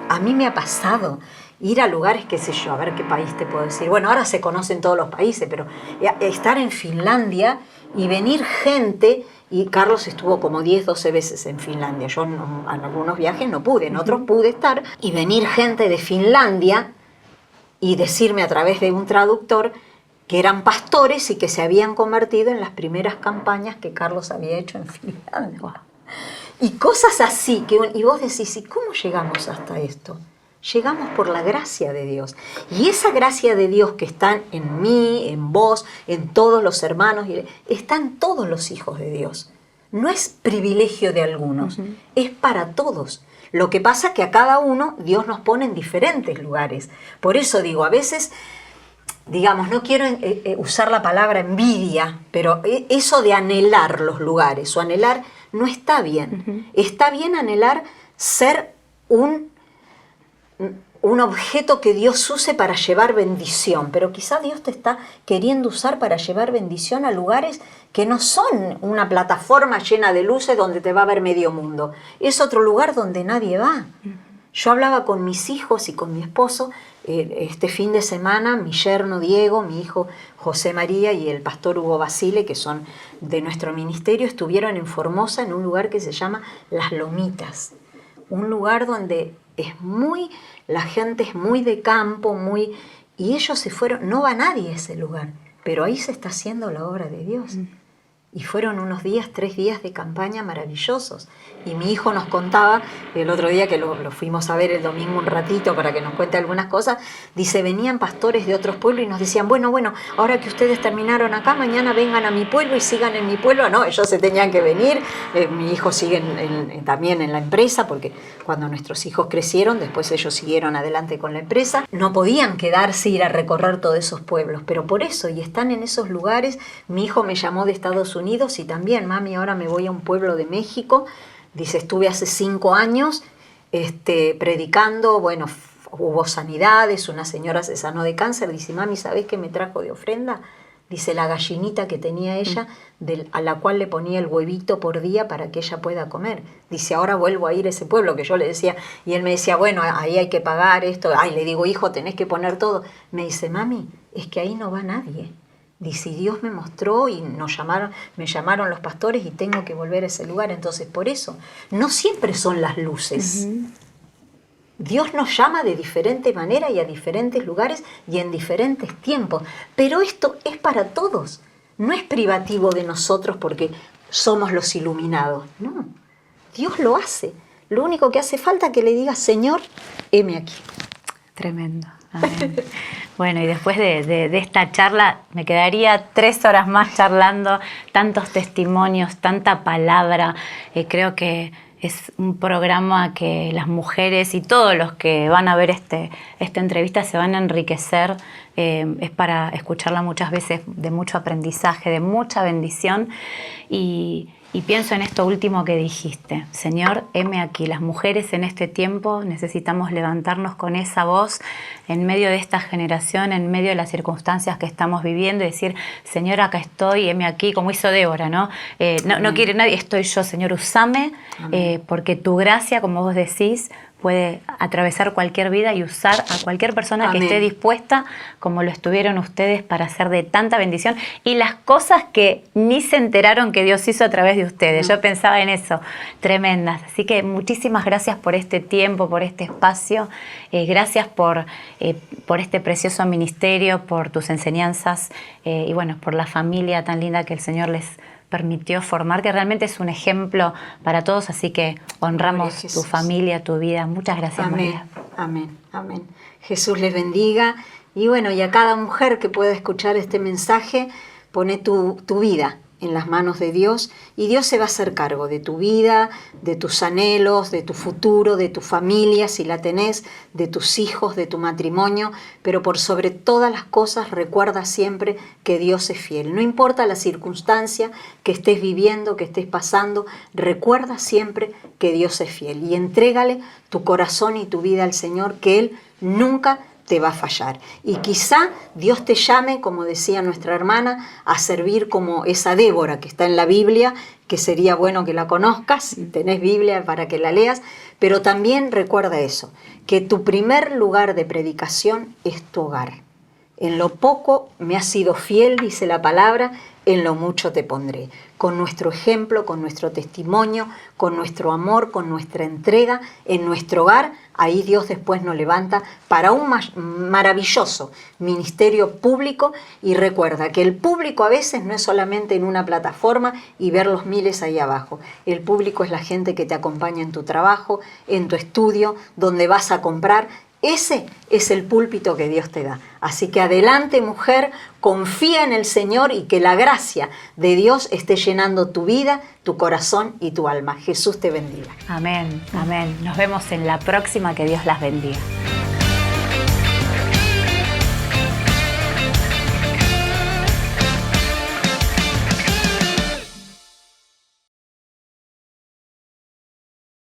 a mí me ha pasado ir a lugares, qué sé yo, a ver qué país te puedo decir. Bueno, ahora se conocen todos los países, pero estar en Finlandia y venir gente... Y Carlos estuvo como 10, 12 veces en Finlandia. Yo en algunos viajes no pude, en otros pude estar. Y venir gente de Finlandia y decirme a través de un traductor que eran pastores y que se habían convertido en las primeras campañas que Carlos había hecho en Finlandia. Wow. Y cosas así, y vos decís, ¿y cómo llegamos hasta esto? Llegamos por la gracia de Dios. Y esa gracia de Dios que está en mí, en vos, en todos los hermanos, están todos los hijos de Dios. No es privilegio de algunos, es para todos. Lo que pasa es que a cada uno Dios nos pone en diferentes lugares. Por eso digo, a veces, digamos, no quiero usar la palabra envidia, pero eso de anhelar los lugares o anhelar no está bien. Está bien anhelar ser un objeto que Dios use para llevar bendición, pero quizá Dios te está queriendo usar para llevar bendición a lugares que no son una plataforma llena de luces donde te va a ver medio mundo. Es otro lugar donde nadie va. Yo hablaba con mis hijos y con mi esposo este fin de semana, mi yerno Diego, mi hijo José María y el pastor Hugo Basile, que son de nuestro ministerio, estuvieron en Formosa en un lugar que se llama Las Lomitas, un lugar donde la gente es muy de campo, y ellos se fueron, no va nadie a ese lugar, pero ahí se está haciendo la obra de Dios. Y fueron unos 3 días de campaña maravillosos. Y mi hijo nos contaba, el otro día que lo fuimos a ver el domingo un ratito para que nos cuente algunas cosas, dice, venían pastores de otros pueblos y nos decían, bueno, ahora que ustedes terminaron acá, mañana vengan a mi pueblo y sigan en mi pueblo. No, ellos se tenían que venir. Mi hijo sigue también en la empresa, porque cuando nuestros hijos crecieron, después ellos siguieron adelante con la empresa. No podían quedarse ir a recorrer todos esos pueblos, pero por eso, y están en esos lugares. Mi hijo me llamó de Estados Unidos y también, mami, ahora me voy a un pueblo de México. Dice, estuve hace 5 años predicando, bueno, hubo sanidades, una señora se sanó de cáncer. Dice, mami, ¿sabés qué me trajo de ofrenda? Dice, la gallinita que tenía ella, a la cual le ponía el huevito por día para que ella pueda comer. Dice, ahora vuelvo a ir a ese pueblo, que yo le decía, y él me decía, bueno, ahí hay que pagar esto. Ay, le digo, hijo, tenés que poner todo. Me dice, mami, es que ahí no va nadie. Dice, y Dios me mostró y me llamaron los pastores y tengo que volver a ese lugar. Entonces, por eso, no siempre son las luces. Dios nos llama de diferente manera y a diferentes lugares y en diferentes tiempos. Pero esto es para todos. No es privativo de nosotros porque somos los iluminados. No, Dios lo hace. Lo único que hace falta es que le digas, Señor, heme aquí. Tremendo. Amén. Bueno, y después de esta charla me quedaría 3 horas más charlando, tantos testimonios, tanta palabra. Creo que es un programa que las mujeres y todos los que van a ver esta entrevista se van a enriquecer. Es para escucharla muchas veces, de mucho aprendizaje, de mucha bendición. Y pienso en esto último que dijiste. Señor, heme aquí. Las mujeres en este tiempo necesitamos levantarnos con esa voz en medio de esta generación, en medio de las circunstancias que estamos viviendo y decir, Señor, acá estoy, heme aquí, como hizo Débora, ¿no? No quiere nadie, estoy yo, Señor, usame, porque tu gracia, como vos decís, puede atravesar cualquier vida y usar a cualquier persona Amén. que esté dispuesta, como lo estuvieron ustedes, para hacer de tanta bendición. Y las cosas que ni se enteraron que Dios hizo a través de ustedes. Yo pensaba en eso, tremendas. Así que muchísimas gracias por este tiempo, por este espacio. Gracias por este precioso ministerio, por tus enseñanzas y bueno, por la familia tan linda que el Señor les permitió formar, que realmente es un ejemplo para todos, así que honramos tu familia, tu vida. Muchas gracias, Amén, María. amén, amén. Jesús les bendiga. Y bueno, y a cada mujer que pueda escuchar este mensaje, pone tu vida en las manos de Dios y Dios se va a hacer cargo de tu vida, de tus anhelos, de tu futuro, de tu familia, si la tenés, de tus hijos, de tu matrimonio, pero por sobre todas las cosas recuerda siempre que Dios es fiel. No importa la circunstancia que estés viviendo, que estés pasando, recuerda siempre que Dios es fiel y entrégale tu corazón y tu vida al Señor, que Él nunca te va a fallar. Y quizá Dios te llame, como decía nuestra hermana, a servir como esa Débora que está en la Biblia, que sería bueno que la conozcas, si tenés Biblia para que la leas, pero también recuerda eso, que tu primer lugar de predicación es tu hogar. En lo poco me has sido fiel, dice la palabra, en lo mucho te pondré. Con nuestro ejemplo, con nuestro testimonio, con nuestro amor, con nuestra entrega, en nuestro hogar, ahí Dios después nos levanta para un maravilloso ministerio público. Y recuerda que el público a veces no es solamente en una plataforma y ver los miles ahí abajo. El público es la gente que te acompaña en tu trabajo, en tu estudio, donde vas a comprar. Ese es el púlpito que Dios te da. Así que adelante, mujer, confía en el Señor y que la gracia de Dios esté llenando tu vida, tu corazón y tu alma. Jesús te bendiga. Amén, amén. Nos vemos en la próxima. Que Dios las bendiga.